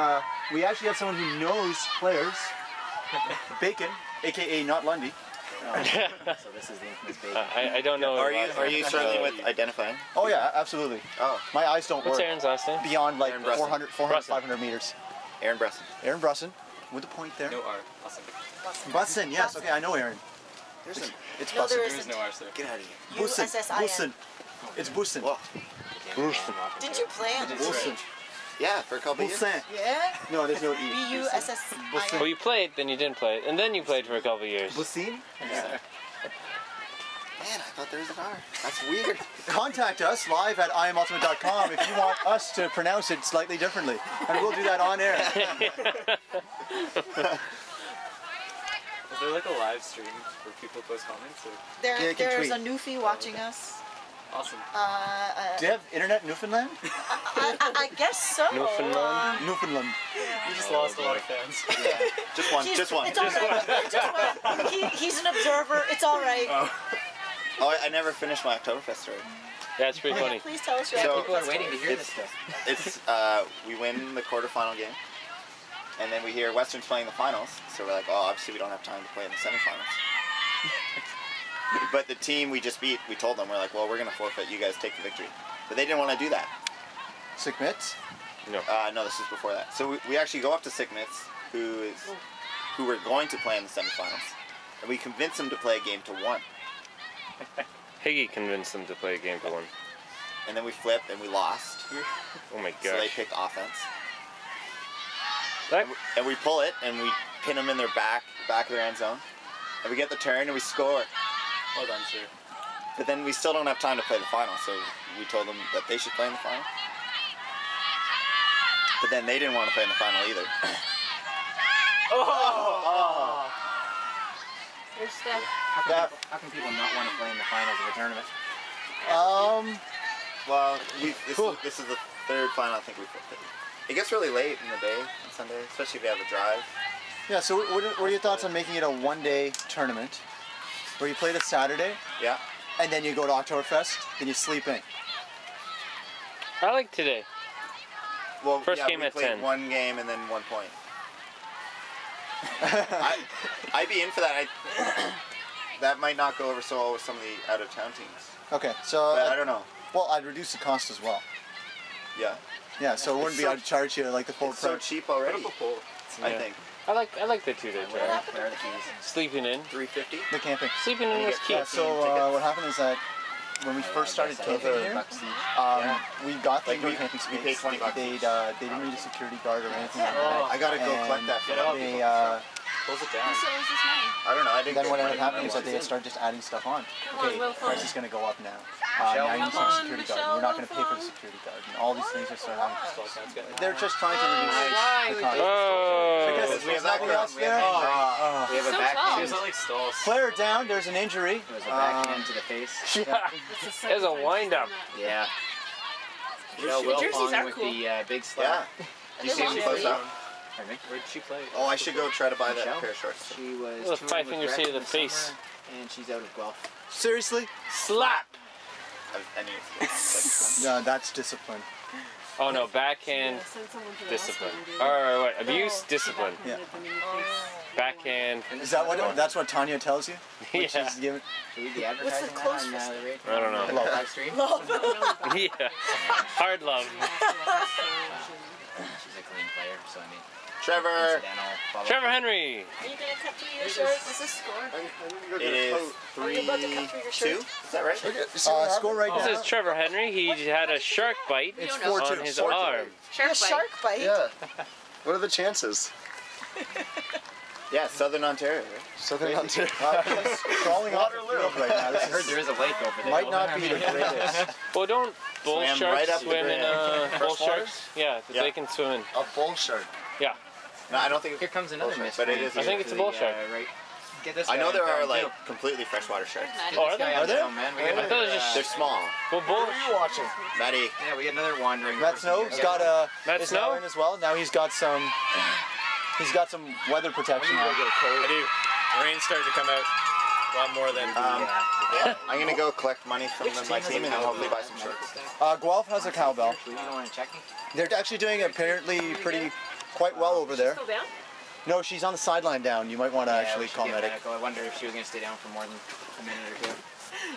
we actually have someone who knows players. Bacon, aka not Lundy. So this is the infamous baby. I don't know. Are you struggling with identifying? Oh yeah, absolutely. Oh, My eyes don't What's work Aaron's last name? beyond like Aaron Brusson. 400, 500 meters. Aaron Bresson. Aaron Brusson, with the point there. No R. Awesome. Bussin, yes, okay, I know Aaron. There's a It's no, Bussin. there There's isn't. no R, sir. get out of here. Bussin. USSIN. It's Bussin. Whoa. Didn't you play on Bussin. Yeah, for a couple years. Bussin. Yeah. No, there's no E. BUSSIN. Well, you played, then you didn't play it, and then you played for a couple of years. Bussin? Yeah. Man, I thought there was an R. That's weird. Contact us live at IamUltimate.com if you want us to pronounce it slightly differently. And we'll do that on air. Is there like a live stream where people post comments? Or? Yeah, you can There's tweet. a newfie watching us. Awesome. Do you have internet in Newfoundland? I guess so. Newfoundland? Newfoundland. You just lost a lot of fans. Just one. He's- Just one. It's all right. Just one. He's an observer. It's all right. Oh, I never finished my Oktoberfest story. Yeah, it's pretty funny. Please tell us your So- People are waiting to hear this It's- stuff. It's we win the quarterfinal game, and then we hear Western's playing the finals. So we're like, oh, obviously we don't have time to play in the semifinals. But the team we just beat, we told them, we're like, well, we're gonna forfeit. You guys take the victory. But they didn't want to do that. Sick mitts? No. No, this was before that. So we actually go up to Sicknitz, who were going to play in the semifinals, and we convince them to play a game to 1. Higgy convinced them to play a game to 1. And then we flipped and we lost. Oh my So they gosh. picked offense. That, And we pull it and we pin them in their back of their end zone. And we get the turn and we score. Well done, sir. But then we still don't have time to play the final, so we told them that they should play in the final. But then they didn't want to play in the final either. There's Steph. How can people not want to play in the finals of a tournament? Well, this is the third final I think we've played. It gets really late in the day on Sunday, especially if you have a drive. Yeah, so what are your thoughts on making it a one-day tournament where you play it Saturday Yeah. and then you go to Oktoberfest, then you sleep in? I like today. Well, First yeah, game we at played 10. one game and then 1 point. I'd be in for that. That might not go over so well with some of the out-of-town teams. Okay, so But I don't know. well, I'd reduce the cost as well. Yeah. Yeah, so it wouldn't be so- I'd charge you like the full It's so price. cheap already, I Yeah. think. I like the 2-day Where tournament. are the keys? Sleeping in. $350. The camping. Sleeping in You was get cute. Yeah, so what happened is that when we first started camping here, we got the Like, indoor we- camping we space. paid $20 they each. They didn't need a security guard or anything like that. I gotta go collect that from They Close it down. So is this money? I don't know. I didn't. Then get what money ended up happening is from that they started just adding stuff on. Come on, Okay, Will price Fun. is going to go up now. Michelle, Now you need come some on, security Michelle, guard. We're not going to pay for the Will security guard. And all these things are starting to They're just trying to reduce Why the would cost. they? Oh. Because We have there's nothing that else there. We have a So backhand. There's like stalls. Player down. There's an injury. It was a backhand to the face. Yeah. There's a wind-up. Yeah. Michelle Will jerseys are with cool. the big slap. Yeah. Did you see him They're close long up? Pardon me? Where did she play? Oh, I should go try to buy that Michelle? pair of shorts. She was Well, touring 5 with fingers Rex to in the the face. summer, and she's out of Guelph. Seriously? Slap. I need to get No, that's discipline. Oh no, backhand discipline. Or what? Abuse discipline. Yeah. Backhand. Is that what? That's what Tanya tells you? When Yeah. she's giving. Should we be advertising that close on for the radio? I don't know. On the live stream? Yeah. Hard love. She's a clean player, so I mean, Trevor. incidental follow-up. Trevor Henry. Are you gonna cut through your shirt? What's the score? It is Are you about to cut through your 3-2. shirt? Is that right? Score right This now. is Trevor Henry. He had a shark bite It's on 4-2. his 4-2. arm. Shark A bite. shark bite? Yeah. What are the chances? Yeah, Southern Ontario. Right? Southern Ontario. He's crawling off the field right now. I This heard there is a lake over there. might not be the greatest. Well, don't bull Swam sharks right up the swim in bull Freshwater? sharks? Yeah, Yeah. they can swim in. A bull shark. Yeah. No, I don't think. Here comes another Bullshark, miss. but it is- I think it's a bull shark. Right. Get this I know guy there on are film, like too. completely freshwater sharks. Get Oh, this are guy they? on Are there? film, man. We got I thought it was another, just- They're small. Well, bull. What are you watching? Maddie. yeah, we got another wandering. Matt person Snow's here. got a. Matt is Snow? now in as well. Now he's got some. He's got some weather protection. I do. The rain's starting to come out a lot more than. Yeah, I'm gonna go collect money from my team and then hopefully buy some shorts. Guelph has a cowbell. Actually, you don't want to check me? They're actually doing apparently quite well over there. Still down? No, she's on the sideline down. You might want to Yeah, actually we should call get medic. medical. I wonder if she was going to stay down for more than a minute or two.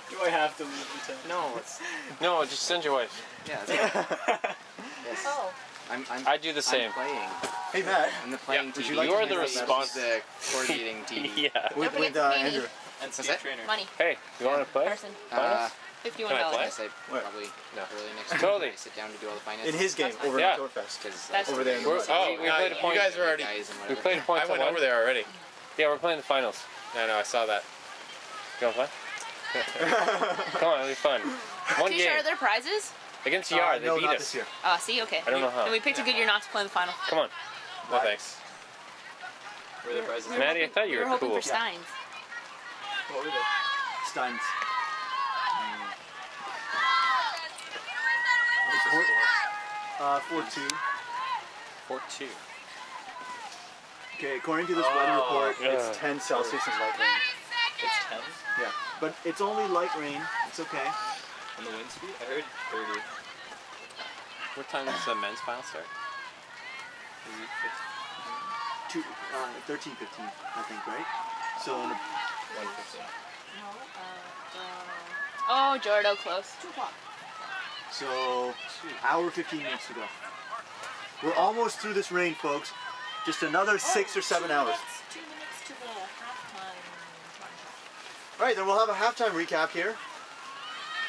Do I have to leave the tent? No, it's No, just send your wife. yeah. It's, yes. Oh. I'm I do the same. I'm playing. Hey Matt, I'm the playing Yeah, team. you like You're to the handle that? response. The coordinating team. Yeah. with, Don't with forget to pay me. Andrew. And What's Steve that? Trainer. Money. Hey, you want to play? Person. Uh, $51. Can I play? I guess I probably early next week. Totally. I sit down to do all the finances. In his game over Yeah. at Oktoberfest. Because That's Over there in the We're, mud. oh, we played a You point. guys are already. guys and We whatever. played a point. I to went one. over there already. Yeah, we're playing the finals. No, I saw that. You want to play? Come on, it'll be fun. One Tisha, game are there prizes? against Yar. They no, beat not us. this year. See, okay. I don't know how. And we picked a good year not to play in the final. Come on, No thanks. Where are the prizes? Maddie. I thought you We were were hoping cool. for Steins. What were they? Steins. 4-2. 4-2. Okay, according to this weather report, yeah. it's 10 Celsius and light rain. It's 10 Yeah, but it's only light rain. It's okay. on the wind speed? I heard 30. What time does the men's final start? 13:15, I think, right? So, 1:15. Oh, Jordo, close. so hour 15 minutes to go. We're almost through this rain, folks. Just another 6 or 7 hours. 2 minutes to the halftime. All right, then we'll have a halftime recap here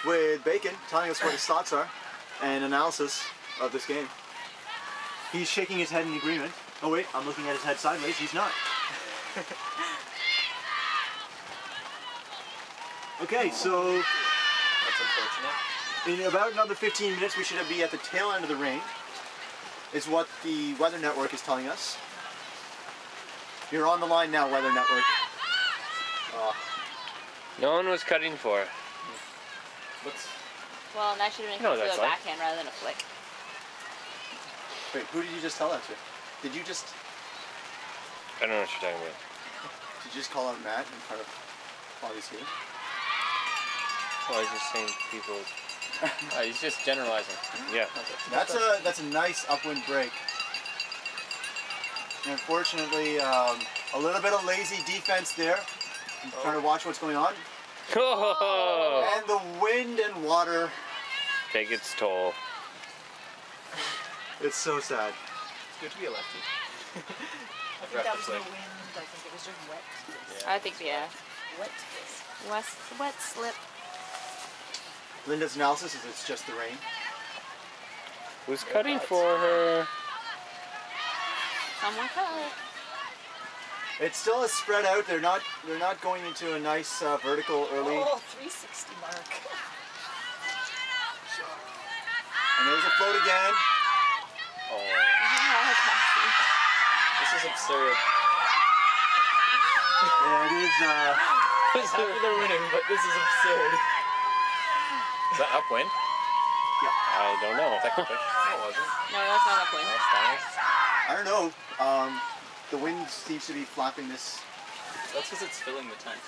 with Bacon telling us what his thoughts are and analysis of this game. He's shaking his head in agreement. Oh wait, I'm looking at his head sideways. He's not. Okay, so That's unfortunate. in about another 15 minutes, we should be at the tail end of the rain, is what the Weather Network is telling us. You're on the line now, Weather Network. No one was cutting for it. What's Well, and that should have been No, to a that's fine. backhand rather than a flick. Wait, who did you just tell that to? Did you just I don't know what you're talking about. call out Matt in front of all these here? Well, I was just saying people. He's just generalizing. Yeah. That's a nice upwind break. And unfortunately, a little bit of lazy defense there. I'm trying to watch what's going on. Oh, And the wind and water. take its toll. It's so sad. it's good to be a lefty. I think that was no wind. I think it was just wet. I think, yeah. Wet. Wet slip. Linda's analysis is it's just the rain. Who's cutting for her? Someone cut. It's still a spread out. They're not going into a nice vertical early. Oh, 360 mark. And there's a float again. Oh, This is absurd. Yeah, it is. Happy they're winning, but this is absurd. Is that upwind? Yeah. I don't know. Technically. No, it wasn't. No, that's not upwind. No, it's downwind. I don't know. The wind seems to be flapping this, That's because it's filling the tent.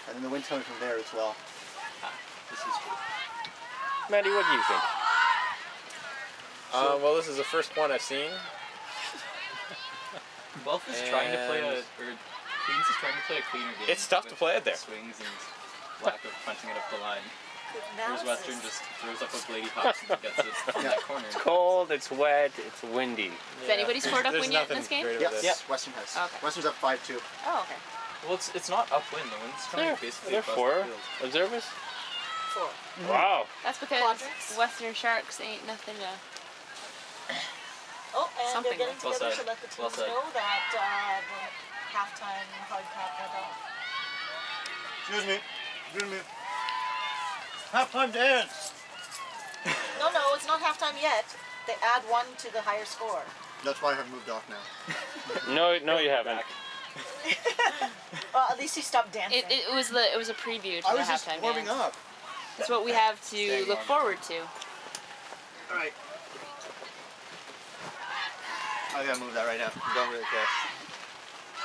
and then the wind's coming from there as well. This is true. Maddie, what do you think? Well, this is the first one I've seen. Wealth is trying to play or Queens is trying to play a cleaner game. It's tough to play it there. Swings and lack of punching it up the line. Whereas Analysis. Western just throws up a bladey hops and gets it from that corner. It's cold, it's wet, it's windy. Has anybody scored There's upwind yet in nothing this game? great Yes, about this. Western has. Okay. Western's up 5-2. Oh, okay. Well, it's not upwind. The wind's coming There, basically there are across 4 the field. observers. 4. Wow. That's because Quadrants? Western Sharks ain't nothing to... Oh, and Something they're getting well together said. to let the Well teams said. know that the halftime hard cap went off. Excuse me. Excuse me. Halftime dance. No, it's not halftime yet. They add 1 to the higher score. That's why I have moved off now. No, you haven't. Well, at least he stopped dancing. It was a preview to I the was just halftime warming dance. up. It's what we have to Staying look warm. forward to. All right. I gotta move that right now. I don't really care.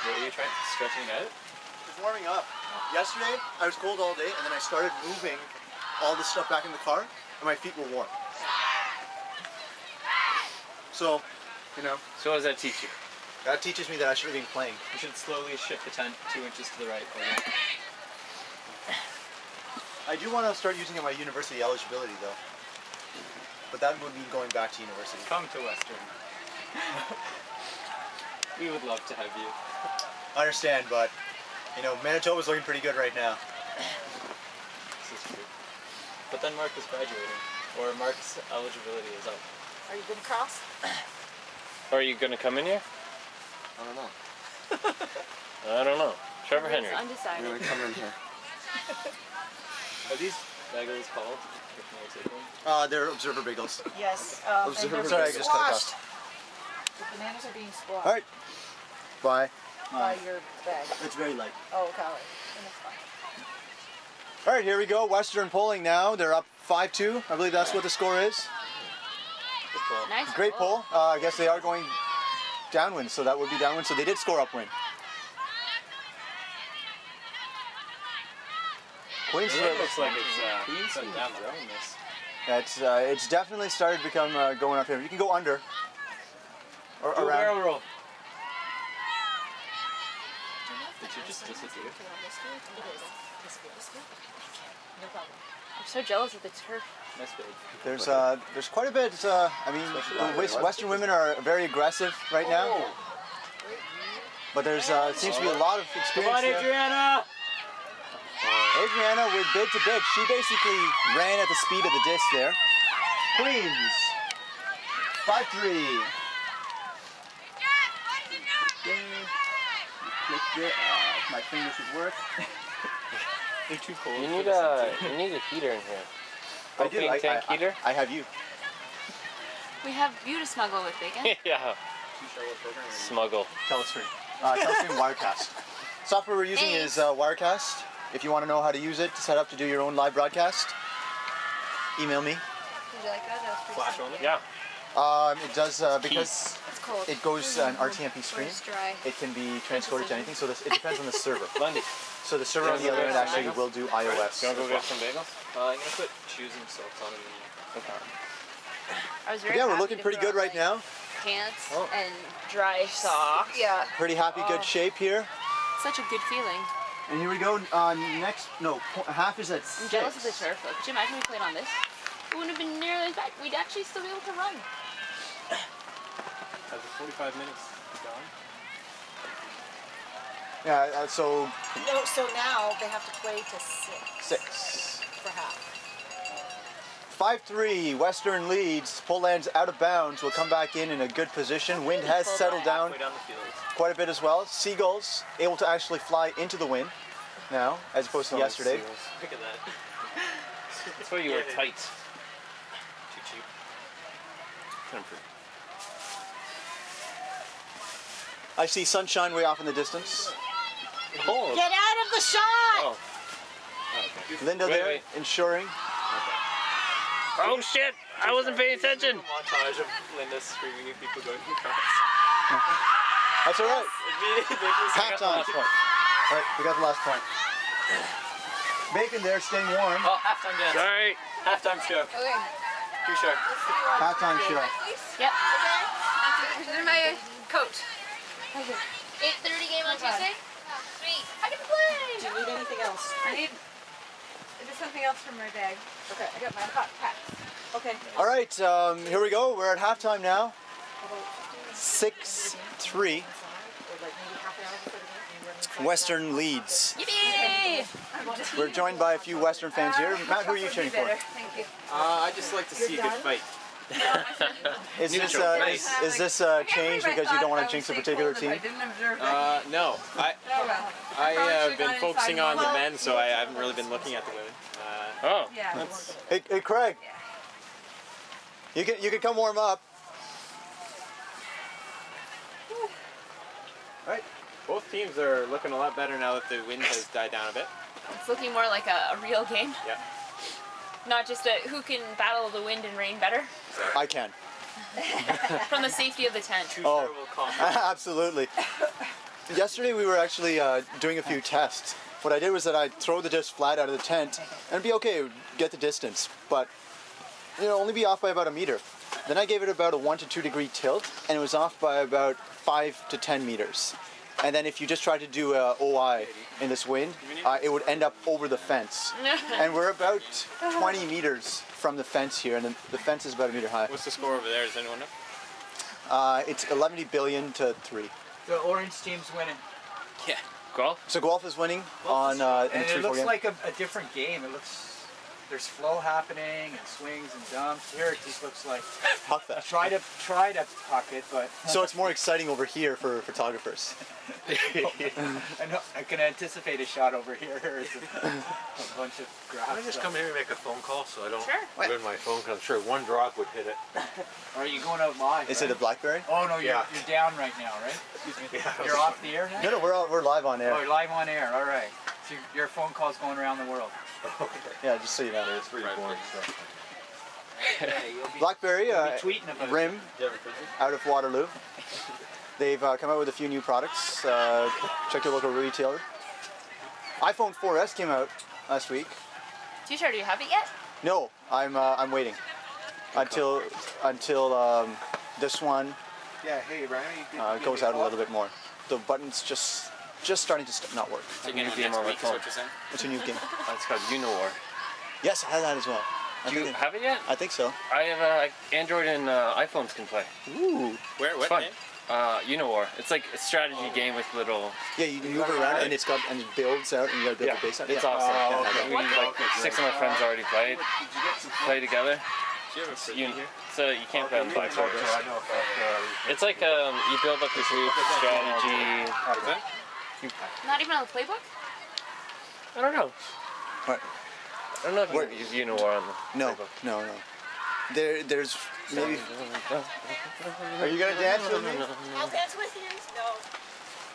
What were you trying? Stretching it out? Just warming up. Yesterday, I was cold all day, and then I started moving all the stuff back in the car, and my feet were warm. So, you know, So what does that teach you? that teaches me that I should have been playing. You should slowly shift the tent 2 inches to the right. Okay. I do want to start using my university eligibility, though. But that would mean going back to university. Come to Western. We would love to have you. I understand, but, you know, Manitoba's looking pretty good right now. This is true. But then Mark is graduating, or Mark's eligibility is up. Are you going to cross? Are you gonna come in here? I don't know. I don't know. Trevor It's Henry. I'm undecided. gonna come in here. Are these bagels called? If you want to take one? They're observer bagels. Yes. Observer And they're Sorry, I being just cut across. squashed. The bananas are being squashed All right. Bye. by your bag. It's very light. Oh, okay. All right. Then it's fine. All right, here we go. Western polling now. They're up 5-2. I believe that's what the score is. Good call. Nice. Great goal. poll. I guess they are going downwind, so that would be downwind. So they did score upwind. Queens It looks like Queens it's can down drown this. Yeah, it's definitely started to become going up here. You can go under or Do a around. barrel roll. Did you just disappear? No problem. I'm so jealous of the turf. Nice big. There's quite a bit. I mean, the Western women are very aggressive right now, but there's seems to be a lot of experience. Come on, there. Adriana! Adriana with bid to bid. She basically ran at the speed of the disc there. Queens 5-3. My fingers should work. They're too cold. You for need this you need a heater in here. I do. Propane tank heater? I have you. We have you to smuggle with, Bacon. Yeah. Too sure what program we're Smuggle. Telestream. Telestream Wirecast. Software we're using is Wirecast. If you want to know how to use it to set up to do your own live broadcast, email me. Would you like that? That was pretty Flash simple. on it? Yeah. It does because It's cold. it goes an RTMP stream. It's dry. It can be transcoded to anything, so it depends on the server. Lundy. So the server on the other end actually will do iOS. You wanna go as get well. some bagels? I'm gonna put shoes and socks on in the car. I was But very yeah, we're happy looking to pretty put good on, right now. Pants Oh. and dry socks. Yeah. Pretty happy, good shape here. Such a good feeling. And here we go. Half is at I'm jealous of the turf. Though. Could you imagine we played on this? It wouldn't have been nearly as bad. We'd actually still be able to run. Has the 45 minutes gone? Yeah, so No, so now they have to play to 6 6. for half. 5-3, Western leads. Poland's out of bounds. Will come back in a good position. Wind has settled down Halfway down the field. quite a bit as well. Seagulls able to actually fly into the wind now, as opposed to yesterday. Look at that. That's why you were tight. Too cheap. I see sunshine way off in the distance. Cold. Get out of the shot! Oh. Okay. Linda Wait, there, wait. ensuring. Oh shit! I wasn't paying attention. A montage of Linda screaming at people going across. That's all right. Halftime. Halftime. All right, we got the last point. Bacon there, staying warm. Oh, halftime dance. Sorry. Halftime show. Okay. Too sharp. Halftime show. Yep. This is my coat. 8:30 game on Tuesday? Sweet. I get to play! Do you need anything else? I need something else from my bag. Okay. I got my hot packs. Okay. All right, here we go. We're at halftime now. 6-3. Western leads. Yippee! We're joined by a few Western fans here. Matt, who are you cheering for? Thank you. I just like to see a good fight. Is this a change because you don't want to jinx a particular team? No. I have been focusing on the men, so I haven't really been looking at the women. Oh. Hey, Craig. You can come warm up. All right. Both teams are looking a lot better now that the wind has died down a bit. It's looking more like a real game. Yeah. Not just a who can battle the wind and rain better. I can. From the safety of the tent. Oh, absolutely. Yesterday we were actually doing a few tests. What I did was that I'd throw the disc flat out of the tent and it'd be okay, it would get the distance, but only be off by about a meter. Then I gave it about a 1 to 2 degree tilt and it was off by about 5 to 10 meters. And then if you just try to do a OI in this wind, it would end up over the fence. And we're about 20 meters from the fence here, and the fence is about a meter high. What's the score over there? Does anyone know? It's 11 billion to 3. The orange team's winning. Yeah. Golf? So golf is winning on in and the it looks 3-4 game. like a different game. It looks there's flow happening and swings and dumps. Here it just looks like try to puck it, but so it's more exciting over here for photographers. I know I can anticipate a shot over here. There's a bunch of grass. Can I just come here and make a phone call so I don't Sure. win my phone? Because I'm sure one drop would hit it. Are you going out live? Is right? it a BlackBerry? Oh no, you're down right now, right? You're off the air now? No, we're live on air. Oh, you're live on air. All right. So your phone call's going around the world. Yeah, just so you know. It's pretty boring stuff. BlackBerry Tweeting about Rim out of Waterloo. They've come out with a few new products. Check your local retailer. iPhone 4S came out last week. T-shirt, do you have it yet? No, I'm waiting until this one Yeah, hey, Ryan. goes out a little bit more. The button's just starting to not work. So you're New getting game next on my week is phone. what you're saying? It's a new game. It's called Unowar. Yes, I have that as well. Do you have it yet? I think so. I have Android and iPhones can play. Ooh. Where? What Fun. name? Unowar. It's like a strategy game with little. Yeah, you move it around and it builds out and you gotta build the base out. It's Yeah. awesome. okay. We like 6 of my friends already played. Play together. Do you have a frisbee here? So you can't play on the Blackboard. It's like you build up your group strategy. Not even on the playbook? I don't know. What? I don't know if you can use Unowar on the No, playbook. no. There's maybe. Are you gonna dance with me? I'll dance with you. No.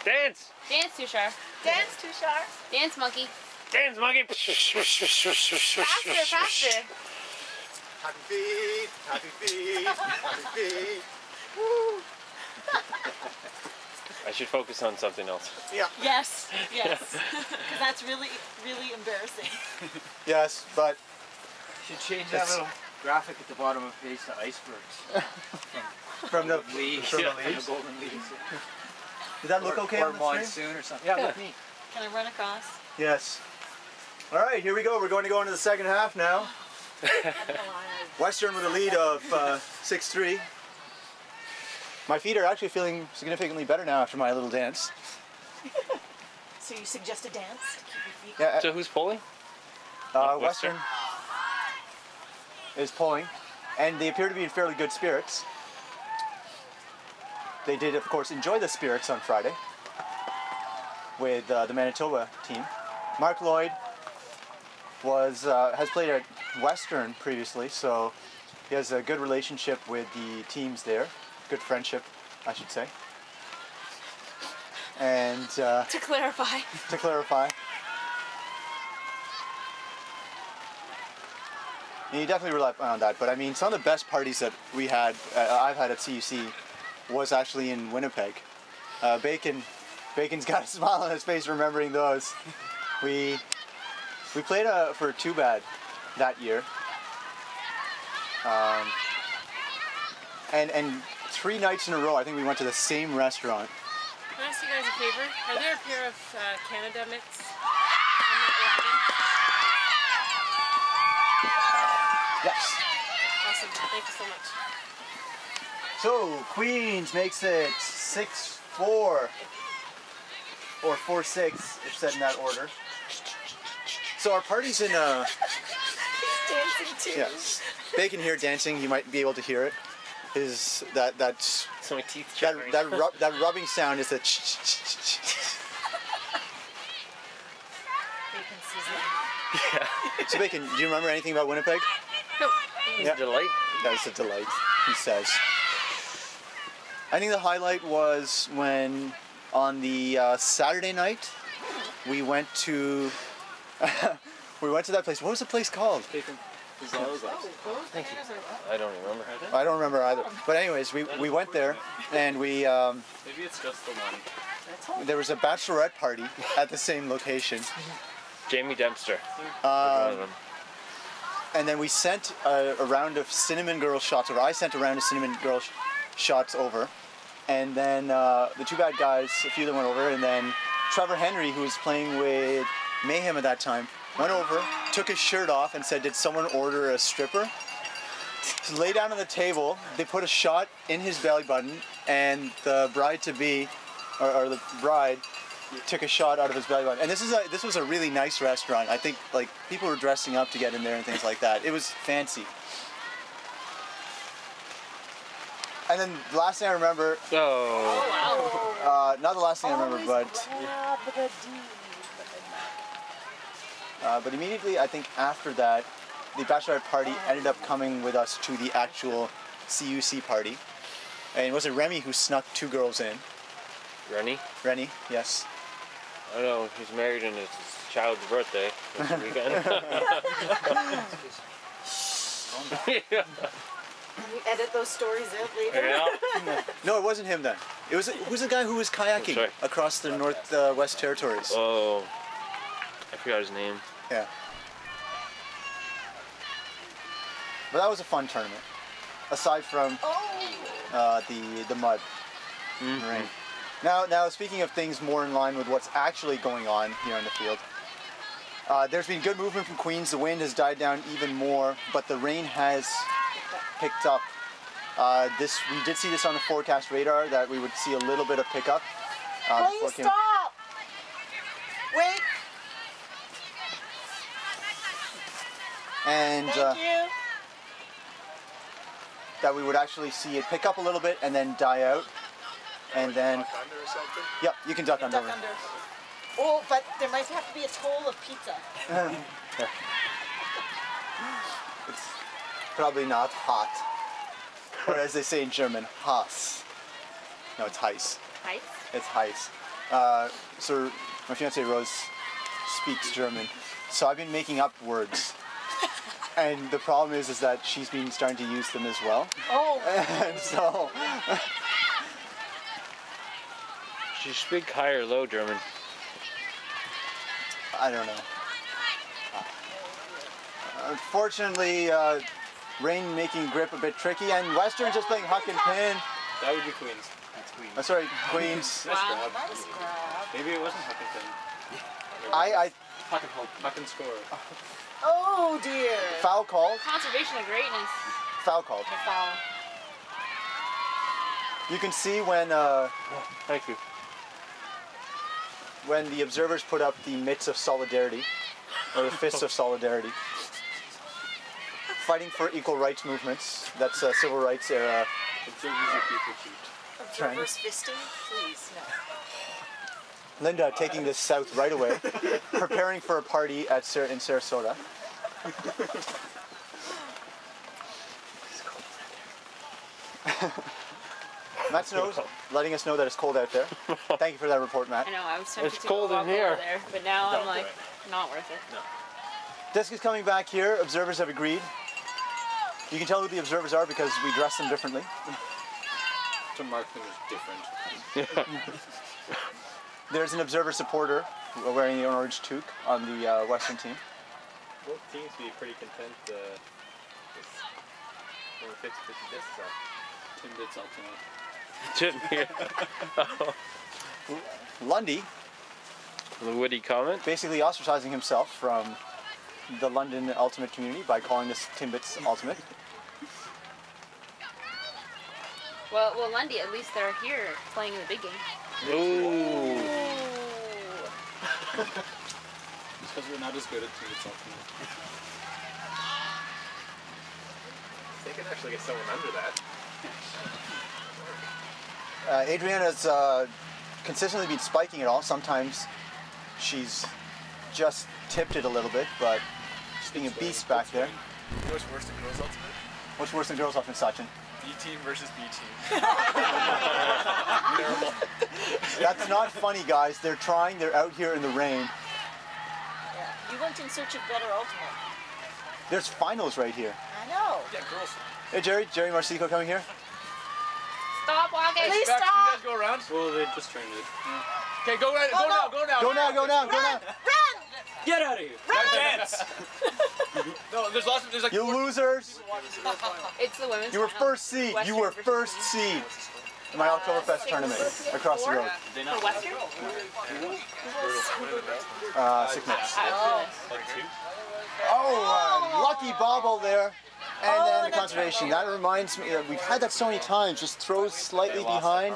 Dance! Dance, Tushar. Dance, Tushar. Dance, monkey. Dance, monkey! Faster, faster. Happy feet, happy feet, happy feet. Woo. I should focus on something else. Yeah. Yes, yes. Because that's really, really embarrassing. Yes, but You should change that little graphic at the bottom of the page to icebergs. from the Leaves. from the From leaves. the golden leaves. Does that look okay Or on the stream? monsoon or something. Yeah, look neat. Can I run across? Yes. All right, here we go. We're going to go into the second half now. Western with a lead of 6-3. My feet are actually feeling significantly better now after my little dance. So you suggest a dance to keep your feet Yeah. So who's polling? Western. is pulling, and they appear to be in fairly good spirits. They did, of course, enjoy the spirits on Friday with the Manitoba team. Mark Lloyd has played at Western previously, so he has a good relationship with the teams there. Good friendship, I should say. And To clarify. to clarify, and you definitely rely on that. But I mean, some of the best parties that we had, I've had at CUC, was actually in Winnipeg. Bacon's got a smile on his face remembering those. We played for Too Bad that year. And 3 nights in a row, I think we went to the same restaurant. Can I ask you guys a favor? Are there a pair of Canada mitts on that wagon? Yes. Awesome. Thank you so much. So Queens makes it 6-4 or 4-6, if said in that order. So our party's in Dancing too. yes. Bacon here dancing. You might be able to hear it. That's So my teeth that rubbing sound is a Bacon sizzling. So Bacon, do you remember anything about Winnipeg? Nope. Yeah. Delight. That's a delight, he says. I think the highlight was when on the Saturday night we went to that place. What was the place called? Thank you. I don't remember. I don't remember either. But anyways, we went there and we Maybe it's just the one. there was a bachelorette party at the same location. Jamie Dempster. One of them. And then we sent a round of cinnamon girl shots over. I sent a round of cinnamon girl shots over. And then the Two Bad guys, a few of them went over. And then Trevor Henry, who was playing with Mayhem at that time, went over, took his shirt off and said, "Did someone order a stripper?" So lay down on the table, they put a shot in his belly button, and the bride-to-be, or the bride, took a shot out of his belly button. And this was a really nice restaurant. I think like people were dressing up to get in there and things like that. It was fancy. And then the last thing I remember, Oh. not the last thing I remember, but immediately I think after that, the bachelorette party ended up coming with us to the actual CUC party. And was it Remy who snuck 2 girls in? Rennie, yes. I know, he's married and it's his child's birthday this weekend. Can you edit those stories out later? Yeah. No, it wasn't him then. It was the guy who was kayaking across the Northwest Territories. Oh, I forgot his name. Yeah. But that was a fun tournament. Aside from the mud and rain. Now speaking of things more in line with what's actually going on here in the field, there's been good movement from Queens. The wind has died down even more, but the rain has picked up. We did see this on the forecast radar that we would see a little bit of pickup. Please stop! Wait! And Thank you. that we would actually see it pick up a little bit and then die out. And then, yep, you can duck under. Oh, but there might have to be a toll of pizza. It's probably not hot. Or as they say in German, Hass. No, it's heiß. Heiß? It's heiß. So my fiancée Rose speaks German. So I've been making up words. And the problem is that she's been starting to use them as well. Oh. And so... Should you speak high or low German? I don't know. Unfortunately, rain making grip a bit tricky, and Western just playing huck and pin. That would be Queens. That's Queens. Oh, sorry, Queens. Nice grab. Nice grab. Maybe it wasn't huck and pin. Huck and score. Oh dear. Foul called. Conservation of greatness. Foul called. The foul. You can see when Thank you. when the observers put up the mitts of solidarity, or the fists of solidarity. fighting for equal rights movements. That's civil rights era. Observers fisting? Please, no. Linda taking this south right away, preparing for a party at in Sarasota. Matt Snow's letting us know that it's cold out there. Thank you for that report, Matt. I know, I was tempted It's to cold go in walk here. over there, but now I'm like, not worth it. No. Disc is coming back here. Observers have agreed. You can tell who the observers are because we dress them differently. To mark them as different. There's an observer supporter wearing the orange toque on the Western team. Both teams be pretty content with 50-50 discs up. Timbits ultimate. Lundy, The witty comment. basically ostracizing himself from the London Ultimate community by calling this Timbits Ultimate. Well, Lundy, at least they're here playing in the big game. Ooh. It's because we're not as good at Timbits ultimate. They can actually get someone under that. Adriana's consistently been spiking it all. Sometimes she's just tipped it a little bit, but she's being a beast back there. You know what's worse than girls ultimate? What's worse than girls ultimate, Sachin? B team versus B team. Terrible. That's not funny, guys. They're trying. They're out here in the rain. Yeah. You went in search of better ultimate. There's finals right here. I know. Yeah, girls. Hey, Jerry Marcico coming here. Stop walking! Please Back, stop! you guys go around. Well, they just turned it. Okay, go now, Oh, go no. now, go now. Go now, go now, go now. Run! Get out of here! Now dance. No, there's lots of, there's like You losers. It's the women's You were final. first seed. Western You were versus first East. seed in my Oktoberfest tournament across the road. For Western? Sickness. Like two? Oh, lucky bobble there. And Oh, then the that's conservation. right. That reminds me, we've had that so many times. Just throws slightly behind.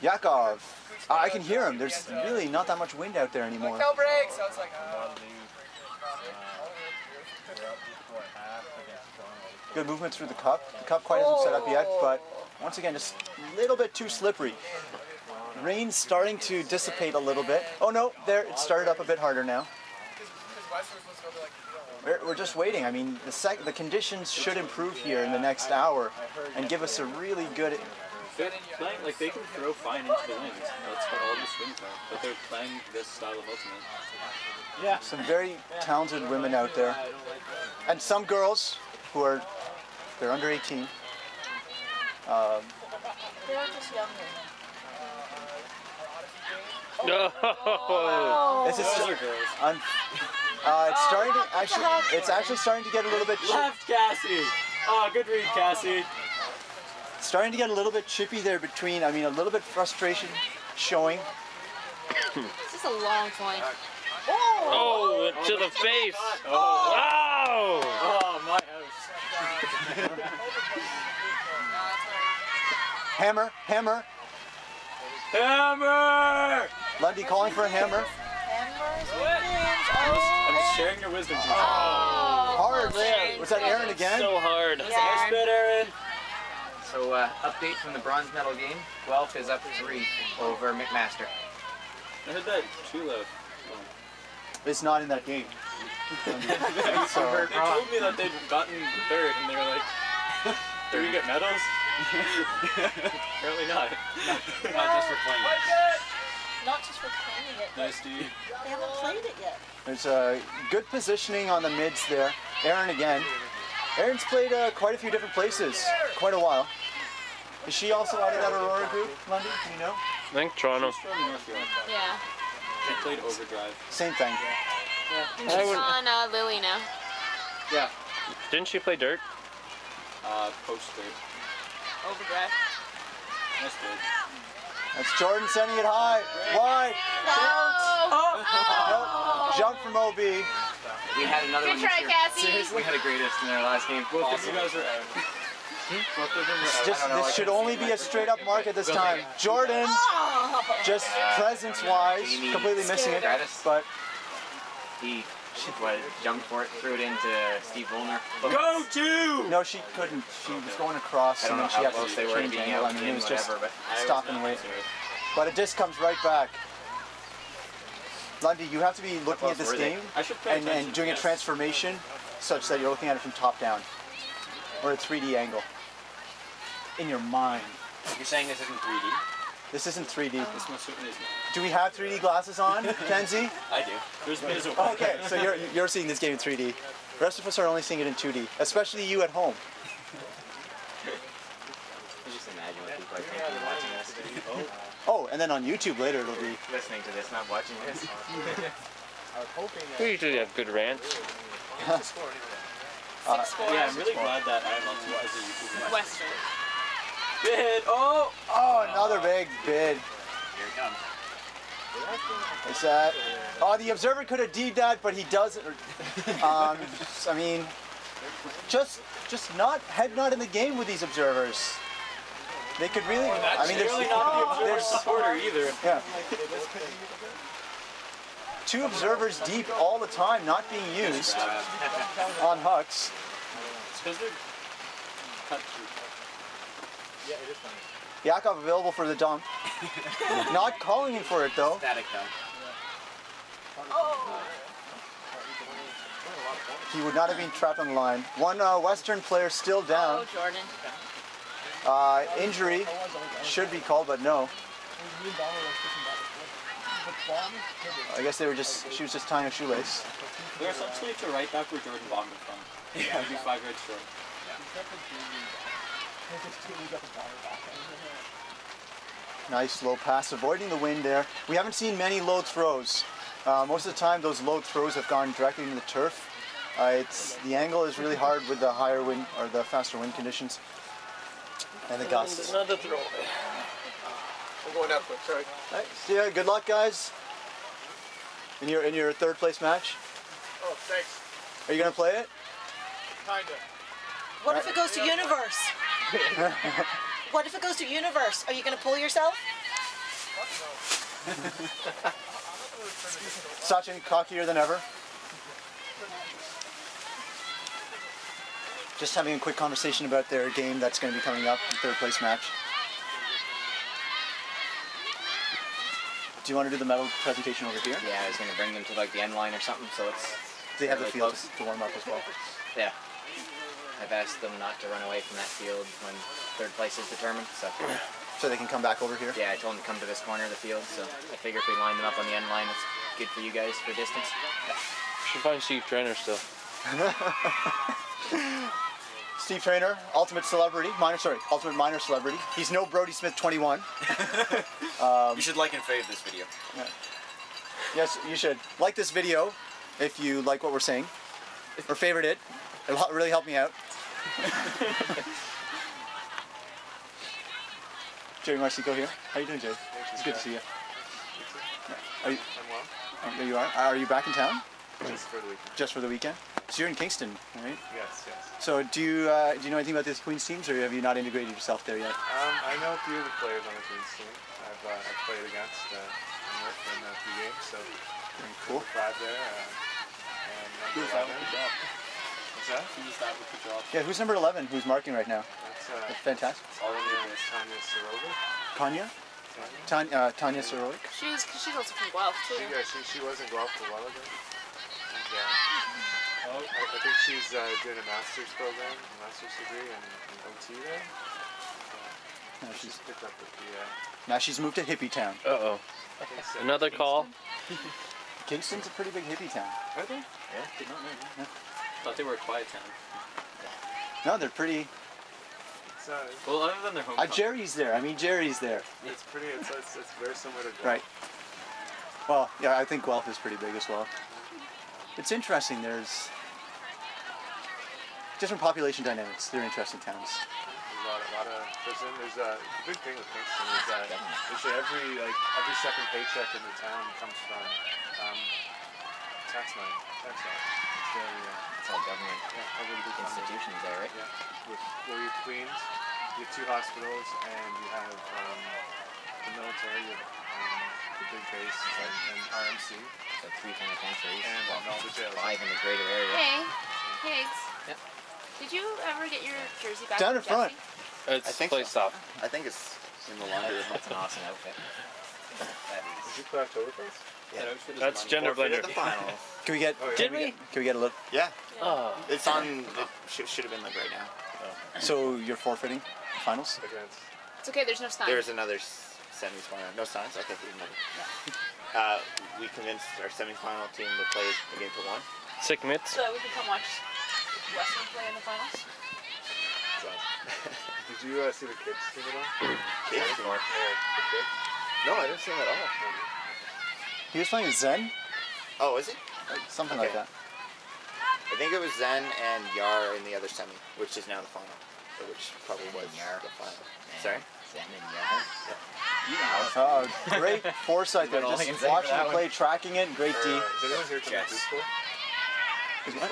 Yakov. I can hear him. There's really not that much wind out there anymore. no breaks. So it's like, Good movement through the cup. The cup quite hasn't set up yet, but once again, just a little bit too slippery. Rain's starting to dissipate a little bit. Oh no, there, it started up a bit harder now. We're just waiting. I mean, the conditions should improve here in the next hour and give us a really good... They're playing, like, they can throw fine into the wind. That's what all the swings are. But they're playing this style of ultimate. Yeah, some very talented women out there. And some girls who are, they're under 18. They're just young women. No. This is it's starting to actually. It's actually starting to get a little bit. Left, Cassie! Oh, good read, Cassie. Starting to get a little bit chippy there between. I mean, a little bit frustration showing. This is a long point. Oh, to the face. Oh, Wow. oh my house. Hammer, hammer. Hammer! Lundy calling for a hammer. I'm just sharing your wisdom. Hard there. Was that Aaron again? So hard. Nice bit, Aaron. So, update from the bronze medal game. Guelph is up 3 over McMaster. I heard that too loud. It's not in that game. They told me that they'd gotten third, and they were like, "Do we get medals?" Apparently not. Not just for playing. Not just for playing it. Nice, dude. They haven't played it yet. There's a good positioning on the mids there. Aaron again. Aaron's played quite a few different places, quite a while. Is she also out of that Aurora group, Lundy? Do you know? I think Toronto. Yeah. They played Overdrive. Same thing. And she's on Lily now. Yeah. Didn't she play dirt? Poster. Overdrive. Nice bid. That's Jordan sending it high. Wide. Nope. Jump from OB. We had another Good one try, this year. Cassie. Seriously, we had a greatest in our last game. Both of you guys are out. Both of them are out. This should only be a straight up mark at this time. Jordan, just presence-wise, completely missing it, but He jumped for it, threw it into Steve Volner. Go to! No, she couldn't. She was going across, I don't and know then she how had close to they were to change being angle. out I mean, it was just whatever, but stop and wait. But a disc comes right back. Lundy, you have to be looking at this game and doing a transformation such that you're looking at it from top down, or a 3D angle in your mind. You're saying this isn't 3D? This isn't 3D. This most certainly is not. Do we have 3D glasses on, Kenzie? I do. There's miserable. Okay, so you're seeing this game in 3D. The rest of us are only seeing it in 2D, especially you at home. Just imagine what people are thinking watching this. Oh, and then on YouTube later it'll be listening to this, not watching this. We usually have good rants. Yeah, I'm really glad that I'm on as a YouTube Western. bid. Oh, another big bid. Here it comes. Is that? Oh, the observer could have deed that, but he doesn't. I mean, just not head not in the game with these observers. They could really. I mean, really not the observer supporter either. Yeah. 2 observers deep all the time, not being used on Hucks. It's because they're cut through. Yakov available for the dump. Not calling him for it though. Static dump. He would not have been trapped on the line. One Western player still down. Oh, Jordan. Injury should be called, but no. I guess they were she was just tying a shoelace. They're essentially to right back where Jordan bombed it from. Yeah. It'd be 5 yards short. Nice low pass, avoiding the wind there. We haven't seen many low throws. Most of the time those low throws have gone directly into the turf. The angle is really hard with the higher wind or the faster wind conditions and the gusts. Another throw. I'm going out quick, sorry. Right, see ya, good luck guys. In your 3rd place match. Oh, thanks. Are you gonna play it? Kinda. What if it goes to Universe? What if it goes to Universe? Are you going to pull yourself? Sachin cockier than ever. Just having a quick conversation about their game that's going to be coming up, the 3rd place match. Do you want to do the medal presentation over here? Yeah, I was going to bring them to like the end line or something, so it's... They have really the field close to warm up as well. Yeah. I've asked them not to run away from that field when 3rd place is determined, so... So they can come back over here? Yeah, I told them to come to this corner of the field, so I figure if we line them up on the end line, it's good for you guys for distance. Yeah. Should find Steve Trainer still. Steve Trainer, ultimate minor celebrity. He's no Brody Smith 21. You should like and fave this video. Yeah. Yes, you should. Like this video if you like what we're saying. Or favorite it. It'll really help me out. Jerry Marcico here. How you doing, Jerry? It's good to see you. Are you? I'm well. There you are. Are you back in town? Just for the weekend. Just for the weekend? So you're in Kingston, right? Yes, yes. So do you know anything about this Queen's teams, or have you not integrated yourself there yet? I know a few of the players on the Queen's team. I've played against them in a few games, so very cool. 5 there. And who's that with the job? What's that? Who's that with the job? Yeah, who's number 11? Who's marking right now? That's fantastic. All in there is Tanya Sorovic. Kanya? Tanya Sorovic. She's also from Guelph too. She was in Guelph a while ago. And, I think she's doing a master's program, a master's degree in OT there. No, she's picked up with the... Now she's moved to Hippie Town. Uh-oh. I think so. Another call. Kingston's a pretty big hippie town. Are they? Yeah, did not know. Yeah. Thought they were a quiet town. No, they're pretty. Well, other than their home. Jerry's there. I mean, Jerry's there. It's pretty. It's very similar to Guelph. Right. Well, yeah, I think Guelph is pretty big as well. It's interesting. There's different population dynamics. They're interesting towns. There's a big thing with Kingston is that every second paycheck in the town comes from tax money. Tax money. It's very. It's all government. Yeah, all really big institutions there, right? Yeah. Well, you have Queens, you have 2 hospitals, and you have the military. You have the big base, and RMC. So 3 kind of countries. And all the jails. 5 in the greater area. Hey, Higgs. Yep. Did you ever get your jersey back Down from in front. Jesse? It's I think placed so. off. I think it's in the laundry room. That's an awesome outfit. That is. Did you play Oktoberfest? Yeah. That's gender Forfeit blender. at the final. Can we get? Did we? Can we get a look? Yeah. Oh. It's on. It should have been like right now. So you're forfeiting finals? Against. It's okay, there's no sign. There's another semi-final. No signs? Okay, even better. We convinced our semi-final team to play a game for 1. Sick mitts. So we can come watch Western play in the finals. Did you see the kids team at all? Kids? The kids? No, I didn't see him at all. He was playing Zen, Oh, is he? something Okay. like that. I think it was Zen and Yar in the other semi, which is now the final. Or which probably was Yar. the final. Sorry? Zen and Yar. Great foresight there. That's all I Just can say watching for the that play, tracking it. Great D. Is anyone here coming to Yes. school? Is what?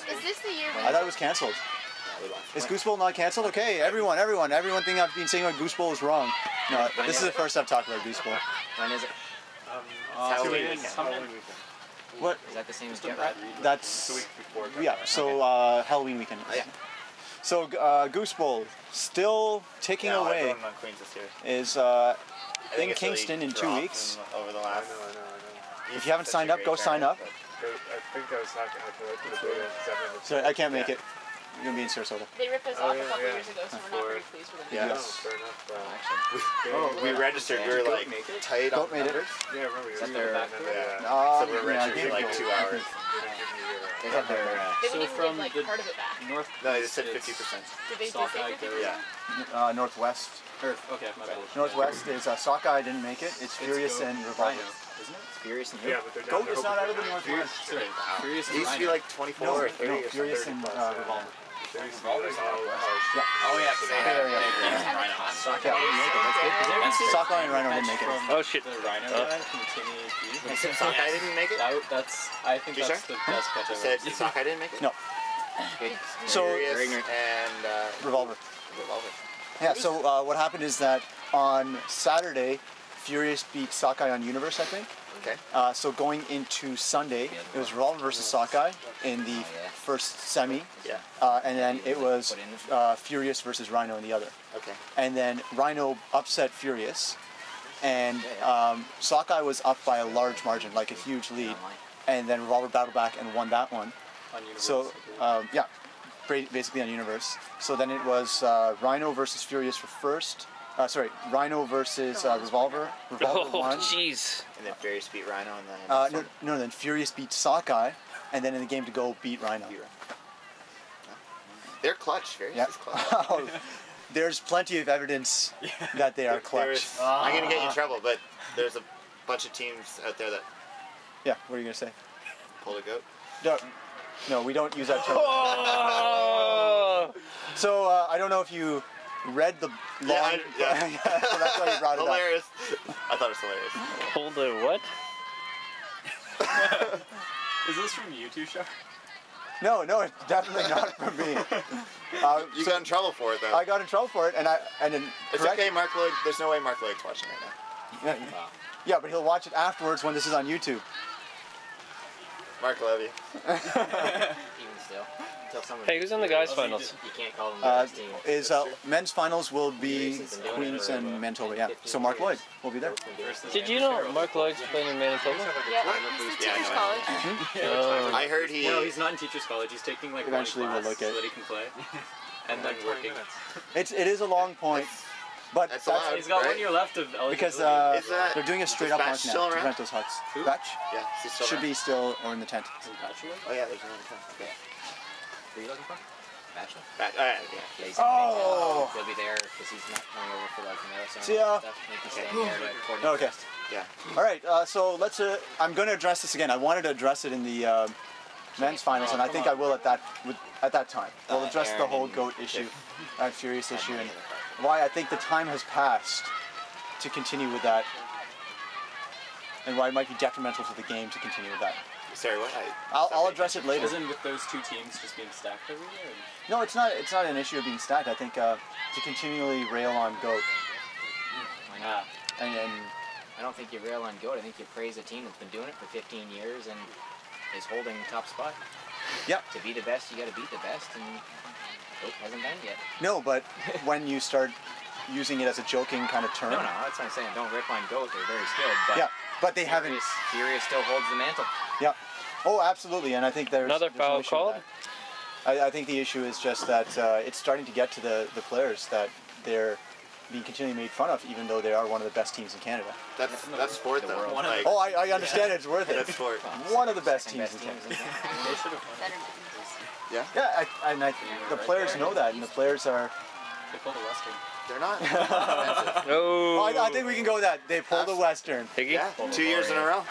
Is this the year I thought it was canceled. Yeah, we lost. Is Goose Bowl not canceled? Okay, everyone thing I've been saying about Goose Bowl is wrong. No, this is the first I've talked about Goose Bowl. When is it? Halloween weekend. weekend. What? Is that the same as Jet Ride? That's 2 weeks before. yeah. So Halloween weekend. Oh, yeah. So Goose Bowl still ticking Yeah, I away. voted on Queens this year. Is I think in it's really Kingston in 2 dropped weeks. Over the I last. know. If you haven't signed up, go sign up. I think I was talking to the big 7. So I can't make it. You're gonna be in Sarasota. They ripped us Oh, off yeah, a couple yeah. years ago, so we're not very pleased with it. Yeah. No, Yes. fair enough. We registered. We were like tight on Goat made it. numbers. Yeah, I remember you Is that were their- back there. So we were yeah, registered for like Gabriel. 2 hours. They have their. They wouldn't even from give like the part of it back. North. No, they just said 50%. Did they say Sockeye 50%? Yeah. Northwest. Okay, my bad. Northwest is Sockeye didn't make it. It's Furious and Revolver. Rhino, isn't it? Furious and Yeah, but they're down Goat there is not out of the hoping for Northwest. Sorry, Furious It and used to be Rhino. like 24 No, or 30 or Furious something. and Revolver. There used to be like, Yeah. Oh yeah, because they Yeah, yeah, had yeah. Sockeye didn't make it. That's good. 'cause they're in Sockeye and Rhino didn't make it. Oh shit. The Rhino guy from Tinny. You said Sockeye didn't make it? That's. I think You that's sure? the best catch You I've said ever seen. Sockeye didn't make it? No. Good. So Furious and Revolver. Revolver. Yeah. So what happened is that on Saturday, Furious beat Sockeye on Universe, I think. Okay. So going into Sunday, it was Revolver versus Sockeye in the first semi, Yeah. and then it was Furious versus Rhino in the other. Okay. And then Rhino upset Furious, and Sockeye was up by a large margin, like a huge lead, and then Revolver battled back and won that one. On Universe. So yeah, basically on Universe. So then it was Rhino versus Furious for first. Rhino versus Revolver. Revolver Oh won. jeez. And then Furious beat Rhino and then. No, then Furious beat Sockeye, and then in the game to go beat Rhino. They're clutch. Furious Yeah. is clutch. There's plenty of evidence that they are clutch. I'm gonna get you in trouble, but there's a bunch of teams out there that Yeah, what are you gonna say? pull a goat. No, we don't use that term. Oh! So I don't know if you read the long. Yeah, so that's why you brought it up. Hilarious. I thought it was hilarious. Hold the what? Is this from you two, Shar? No, it's definitely not from me. You got in trouble for it though. I got in trouble for it, and then. It's okay, Mark Lloyd. There's no way Mark Lloyd's watching right now. Yeah, but he'll watch it afterwards when this is on YouTube. Mark, love you. Even still. Until someone. Hey, who's in the guys' finals? You can't call them the best team. Men's finals will be Queens and Manitoba. Yeah, so Mark Lloyd will be there. Did you know Mark Lloyd's playing in Manitoba? Yeah, he's the teacher's college. I heard he. No, he's not in teacher's college. He's taking like Eventually one we'll class look at- so that he can play, and then working. It is a long point, but That's allowed. He's got Right? 1 year left of eligibility. because Is that- they're doing a straight is up Batch mark still now to around? prevent those huts. Who? Batch Yeah, he's still should around. be still or in the tent. Is he bachelor? Oh yeah, there's another time. Okay. Who are you looking for? Bachelor? Yeah. Yeah, he's Oh! He'll be there because he's not coming over for like the marathon. See ya. and stuff. He can stay there to coordinate. Okay. Yeah. All right. So let's. I'm going to address this again. I wanted to address it in the men's finals, and I think I will at that time. We'll address the whole goat issue, that Furious issue, and why I think the time has passed to continue with that, and why it might be detrimental to the game to continue with that. Sorry, what? I'll address it later. Isn't with those two teams just being stacked every year? No, it's not. It's not an issue of being stacked. I think to continually rail on goat Why not? and I don't think you rail on GOAT. I think you praise a team that's been doing it for 15 years and is holding the top spot. Yep. To be the best, you got to beat the best, and GOAT hasn't done it yet. No, but when you start using it as a joking kind of term. No, that's what I'm saying. Don't rip on GOAT. They're very skilled. But yeah, but they haven't. Furious still holds the mantle. Yeah. Oh, absolutely. And I think there's another foul called. I think the issue is just that it's starting to get to the players that they're being continually made fun of, even though they are one of the best teams in Canada. That's sport, though. Like, oh, I understand it's worth it. That's sport. One of the best teams in Canada. They should have won. Yeah. Yeah, the players know that, and the players are. They pulled a Western. They're not. Oh. I think we can go with that. They pulled a Western. Higgy? Yeah, 2 years in a row.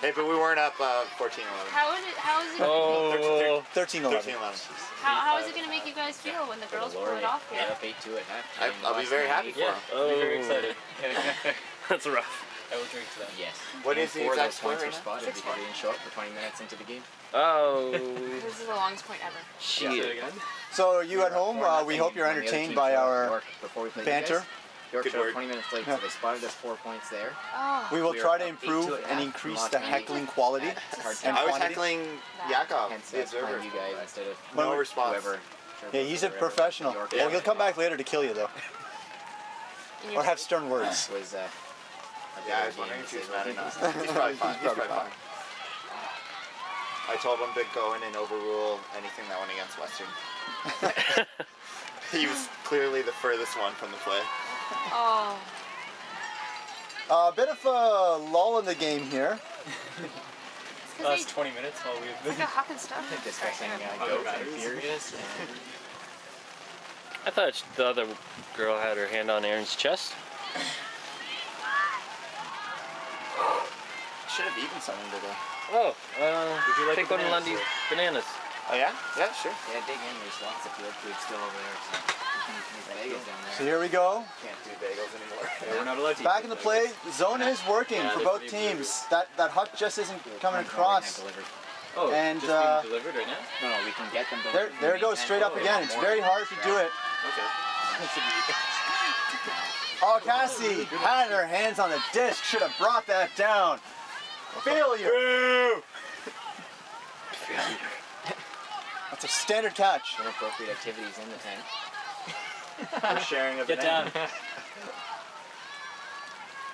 Hey, but we weren't up 14-11. How is it? Oh. 13-11. How is it going to make you guys feel when the girls pull it off here? Up 8-2 at half. I'll be very happy for them. I'll be very excited. That's rough. I will drink to that. Yes. What is the exact score? Points are spotted because they didn't show up for 20 minutes into the game. Oh. This is the longest point ever. Shit. So you at home, we hope you're entertained by our banter. York showed 20 minutes late, so they spotted us 4 points there. Oh. We will try to improve and increase the heckling quality and I was quantity. heckling Yakov, Hence, the observer. you guys instead of No response. whoever. Yeah, he's a professional. Well, he'll come back later to kill you, though. Or have stern words. Was, yeah, I was wondering if he was mad or not. He's probably fine. He's probably fine. I told him to go in and overrule anything that went against Western. He was clearly the furthest one from the play. Oh. A bit of a lull in the game here. Last 20 minutes while we've It's like a huck and stuff. discussing GOAT and Furious. I thought the other girl had her hand on Aaron's chest. Should have eaten something today. Oh, Would you like take one of Lundy's bananas. Oh yeah? Yeah, sure. Yeah, dig in. There's lots of field food still over there. So you can make bagels down there. So here we go. Can't do bagels anymore. Yeah, we're not allowed to eat Back in the play. Zone is working Yeah, for they're both pretty teams. That huck just isn't coming across. Oh, And, just being delivered right now? No, we can get them. There it goes, straight up again. It's very hard to do it. Okay. Oh, Cassie had her hands on the disc. Should have brought that down. Failure. That's a standard catch. Inappropriate activities in the tent. We're sharing a Get banana. down.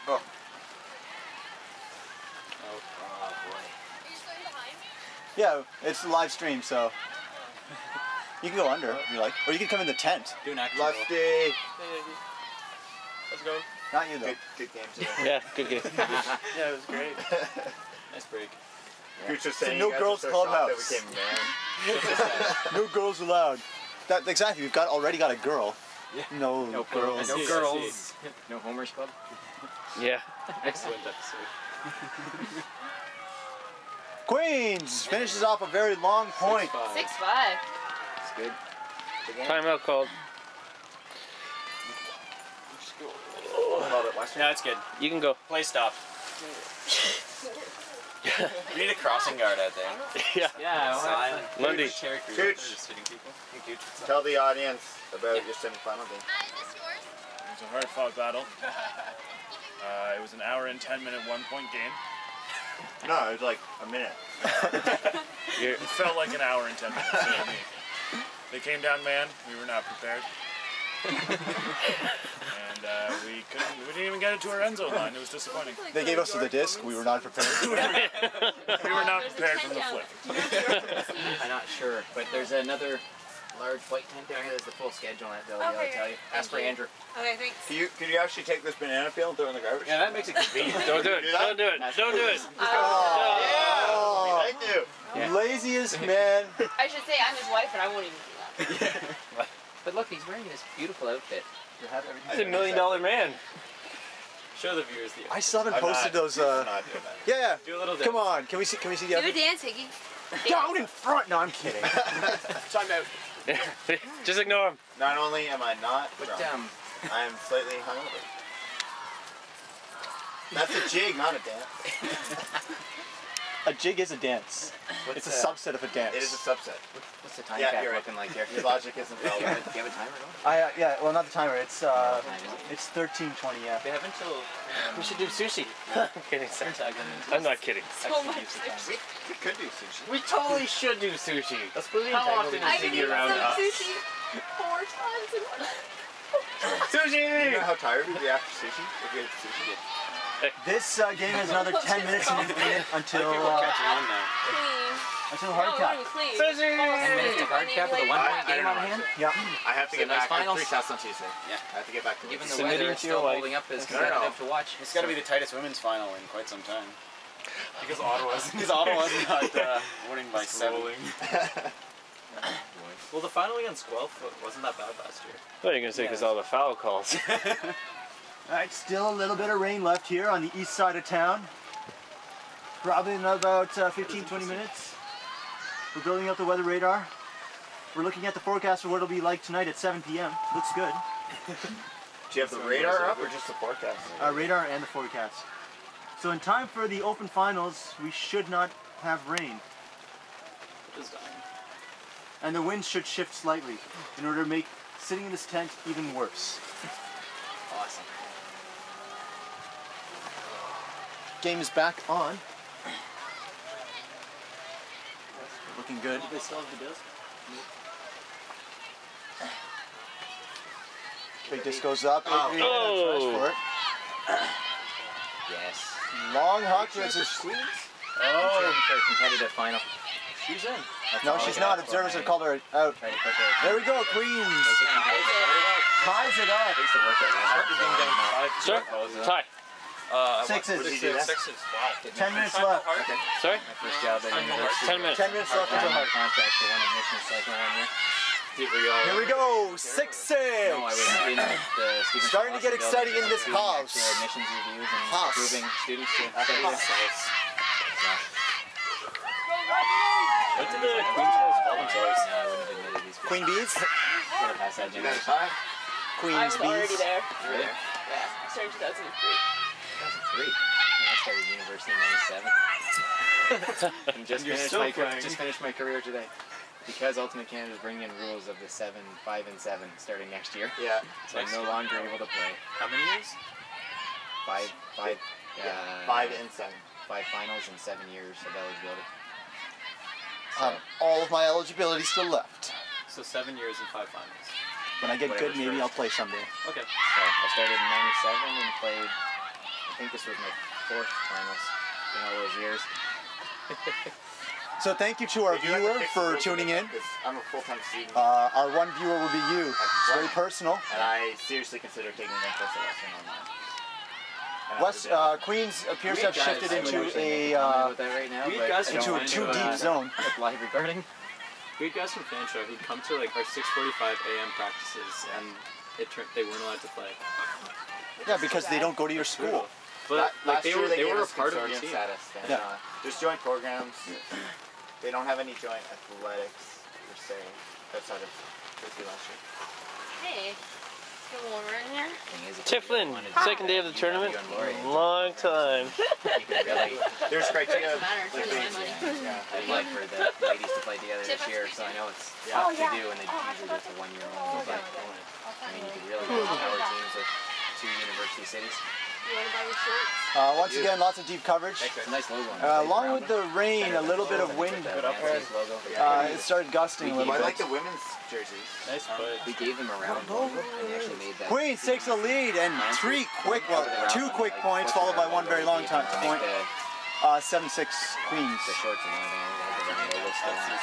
Oh. Oh boy. Are you still behind? Yeah, it's live stream, so you can go under if you like, or you can come in the tent. Do an action Lefty. Let's go. Not you though. Good game today. Yeah, good game. Yeah, it was great. Nice break. Cooch was a saying no you guys girls are so shocked clubhouse. that we came man. No girls allowed. That exactly. We've already got a girl. Yeah. No girls. No see, girls. No Homer's Club. Yeah. Excellent episode. Queens finishes off a very long point. 6-5. It's good. Timeout called. Yeah, it's good. You can go. Play stop. We need a crossing guard out there. Yeah. Yeah, silent. Lundy. Cooch. Tell the audience about your semi-final game. It was a hard-fought battle. It was an hour and 10-minute one-point game. No, it was like a minute. It felt like an hour and 10 minutes to me. They came down man. We were not prepared. And we didn't even get it to our end zone line. It was disappointing. They gave us the disc. We were not prepared. We were not prepared from the flip. I'm not sure, but there's another large white tent down here. There's the full schedule on it, Bill. I'll tell you. Ask for Andrew. Okay, thanks. Could you actually take this banana peel and throw it in the garbage? Yeah, that makes it convenient. Don't do it. Don't do it. Don't do it. Oh, Thank you. Yeah. Laziest man. I should say I'm his wife and I won't even do that. But look, he's wearing this beautiful outfit. He's $1 million man. Show the viewers the. I still haven't I'm posted not- those. I'm not doing that. Yeah. Do a little dance. Come on. Can we see the Do a other? dance, Higgy. Down in front. No, I'm kidding. Time out. Just ignore him. Not only am I not But drunk, I am slightly hungover. That's a jig, not a dance. A jig is a dance. It's a subset of a dance. It is a subset. What's the time cap looking like here? Your logic isn't valid. Do you have a timer on? Yeah, well, not the timer. It's 13:20. Yeah. They have until. We should do sushi. Kidding, sir. I'm not kidding. So much sushi. We could do sushi. We totally should do sushi. How often I is can it eat around some us? sushi 4 times in 1 Sushi! You know how tired we'd be after sushi? If we had sushi. This game has another 10 minutes in it until until hard cap. Sushi! 10 minutes to hard cap with a 1-point game on hand? Yeah. I have to get nice back. I have finals. 3 tests on Tuesday. Yeah. I have to get back to Given this. the weather, it's still holding up as competitive to watch. It's got to be the tightest women's final in quite some time. Because Ottawa's not winning by 7. Well, the final against Guelph wasn't that bad last year. What are you going to say? Because all the foul calls. Alright, still a little bit of rain left here on the east side of town. Probably in about 15-20 minutes. We're building up the weather radar. We're looking at the forecast for what it'll be like tonight at 7 p.m. Looks good. Do you have the radar up or just the forecast? Radar and the forecast. So in time for the open finals, we should not have rain. And the wind should shift slightly in order to make sitting in this tent even worse. Awesome. Game is back on. Looking good. They still have the disc? Big disc goes up. Oh. For it. Yes. Long huck versus Queens. Oh, for a competitive final. She's in. No, she's not. Observers have called her out. There we go, Queens. Ties it up. Sir? Tie. Sixes. 10 minutes Wow. left. Okay. Sorry? My first job at university. 10 minutes. 10 minutes left until hard. Contract for one admission cycle on here. Here we go. 6-6. No, I was in the Stephen Starting to get Austin exciting in building, this doing house. actual admissions reviews and House. approving students to study there. What did the Queens Girls call themselves? No, I wouldn't have admitted these people. Queen bees. Would have passed that You got a generation. 5? Queen's bees. there. Really? Yeah, I started 2003. 2003. I started university in '97. And just finished my career today. Because Ultimate Canada is bringing in rules of the 7, 5, and 7 starting next year. Yeah. So I'm no longer able to play. How many years? 5 and 7. 5 finals and 7 years of eligibility. All of my eligibility still left. So 7 years and 5 finals. When I get good, maybe I'll play someday. Okay. So I started in '97 and played, I think this was my 4th finals in all those years. So thank you to our viewer for tuning in. I'm a full-time student. Our one viewer will be you. It's very personal. And I seriously consider taking an interest in Western online. Queens appears to have shifted into a too deep zone. Live recording. We had guys from Fan Show who'd come to like our 6:45 a.m. practices, and they weren't allowed to play. Yeah, because they don't go to your school. But like they were a part of the consortium team. status. Then, Yeah. There's joint programs. They don't have any joint athletics per se outside of Turkey last year. Hey, it's a little warmer in here. Tiflin, second day of the tournament. Long time. There's criteria. I'd like for the ladies to play together this year, so I know it's tough to do, and they usually do it for 1 year only. But I mean, you could really get power teams with 2 university cities. You want to buy your shorts? Once again, lots of deep coverage. Nice logo. Along with the rain, a little bit of wind. It started gusting a little I bit. like the women's jerseys. Nice play. We gave them a round logo, and they actually made that. Queens takes the lead and 2 quick points followed by one very long time point. 7-6 Queens. The shorts and everything. They had the round logo still on it.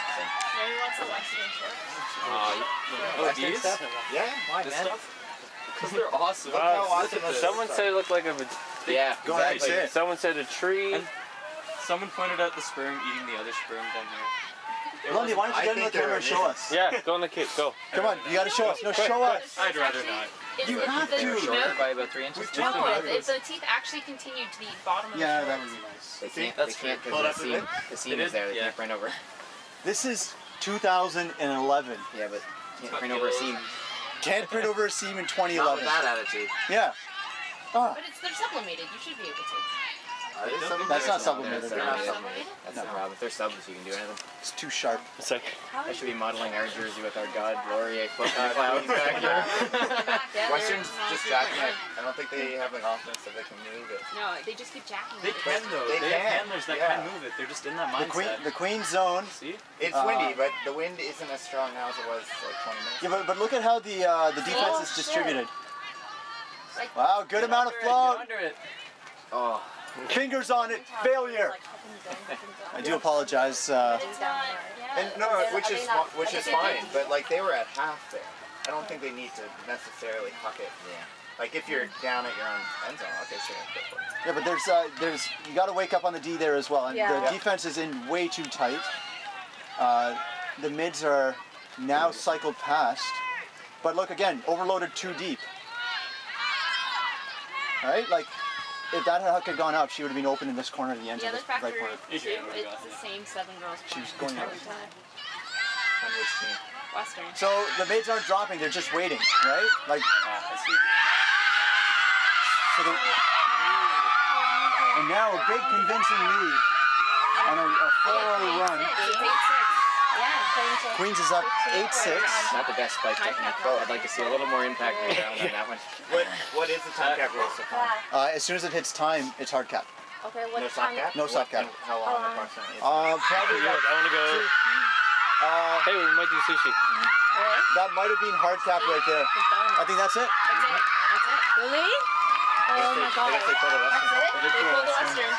Maybe wants the Western shorts. Oh, these? Yeah. Why, This man? stuff? Because they're awesome. Someone said it looked like a... Yeah. Go ahead, say it. Someone said a tree. And someone pointed out the sperm eating the other sperm down here. Lundy, why don't you get in the camera and show us? Yeah, go in the cake, go. Come on, you gotta show us. No, show us. I'd rather not. You have They were to. shorter by about 3 inches. No, if the teeth actually continued to the bottom of the Yeah, shorts. that would be nice. They can't because the seam is there. They can't print over. This is 2011. Yeah, but can't print over a seam. Can't print over a seam in Not 2011. with that attitude. Yeah. But they're sublimated. You should be able to. That's not sublimated. That's the problem. If they're subless, you can do anything. It's too sharp. It's like I should be modeling our jersey with our God Laurier foot in the clouds back here. Western's just jacking it. I don't think they have an offense that they can move it. No, they just keep jacking They it. can though. They have handlers that can move it. They're just in that mindset. The queen zone. See? It's windy, but the wind isn't as strong now as it was like 20 minutes Yeah, but look at how the defense is distributed. Wow, good amount of float. Under it. Oh. Fingers on it. Failure. I do apologize. And no, which is fine. But like they were at half there. I don't think they need to necessarily huck it. Yeah. Like if you're down at your own end zone, okay, sure. Go for it. Yeah, but there's you got to wake up on the D there as well. And the defense is in way too tight. The mids are now cycled past. But look again, overloaded too deep. All right, like if that huck had gone up, she would have been open in this corner of the end zone, Yeah, there's right factory corner. too. It's the same 7 girls. She was going up. On which team? Western. So the mids aren't dropping; they're just waiting, right? Like. I see. So and now a big convincing lead on a 4-0 run. It's 8-6. Yeah. Queens is up 8-6. Not the best spike technique. I'd like to see a little more impact on the ground on that one. What is the time cap rule? As soon as it hits time, it's hard cap. Okay, what No soft cap? No soft cap. How long approximately? Probably I want to go. Hey, we might do sushi. that might have been hard cap right there. I think that's it. Really? Oh my god. That's it? They pulled the Western.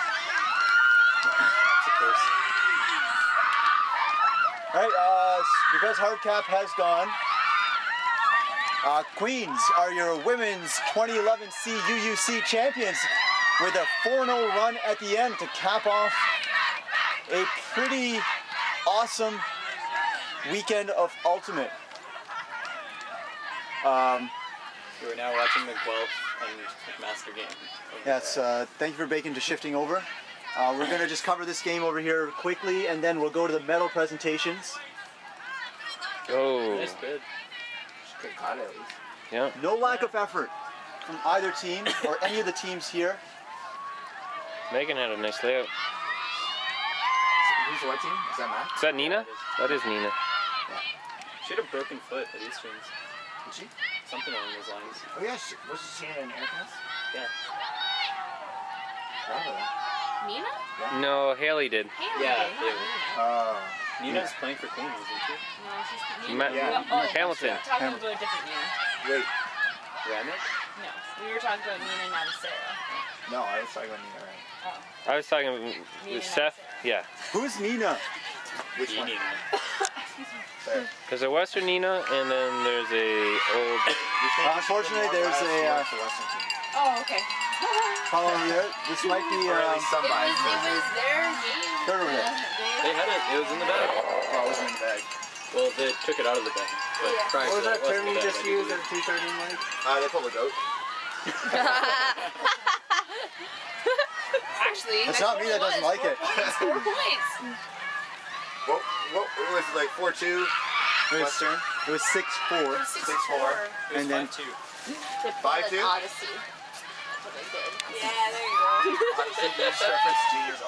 Alright, because hard cap has gone, Queens are your women's 2011 CUUC champions with a 4-0 run at the end to cap off a pretty awesome weekend of Ultimate. We're now watching the Guelph and McMaster game. Yes, thank you for Bacon to shifting over. We're going to just cover this game over here quickly, and then we'll go to the medal presentations. Oh. Nice bid. Good caught at least. Yeah. No lack of effort from either team or any of the teams here. Megan had a nice layout. Who's what team? Is that Matt? Is that Nina? That is Nina. She had a broken foot at Easterns. Did she? Something along those lines. Oh yeah, was she in an air class? Yeah. Nina? No, Haley did. Yeah. Nina's playing for Queens, isn't she? No, she's Ma- Nina. Hamilton. We're talking about a different Nina. Wait. Ramek? No, we were talking about Nina, not Sarah. No, I was talking about Nina, right? Oh. I was talking with Seth. Yeah. Who's Nina? Which one? Nina. There's a Western Nina, and then there's a old. Unfortunately, there's a. Oh, okay. Follow over there. This might be. It was their game. Third over there. They had it. It was in the bag. Oh, it was in the bag. Well, they took it out of the bag. But prior What was to that it term wasn't you the just bag, used at 2:30, Mike? They pulled a goat. Actually, It's not me that doesn't like it. 4 points. What it was like 4-2 Western? It was 6-4. 6-4. And then 5-2. They pulled 5-2? an Odyssey. That's what they did. Yeah, there you go. Just reference juniors.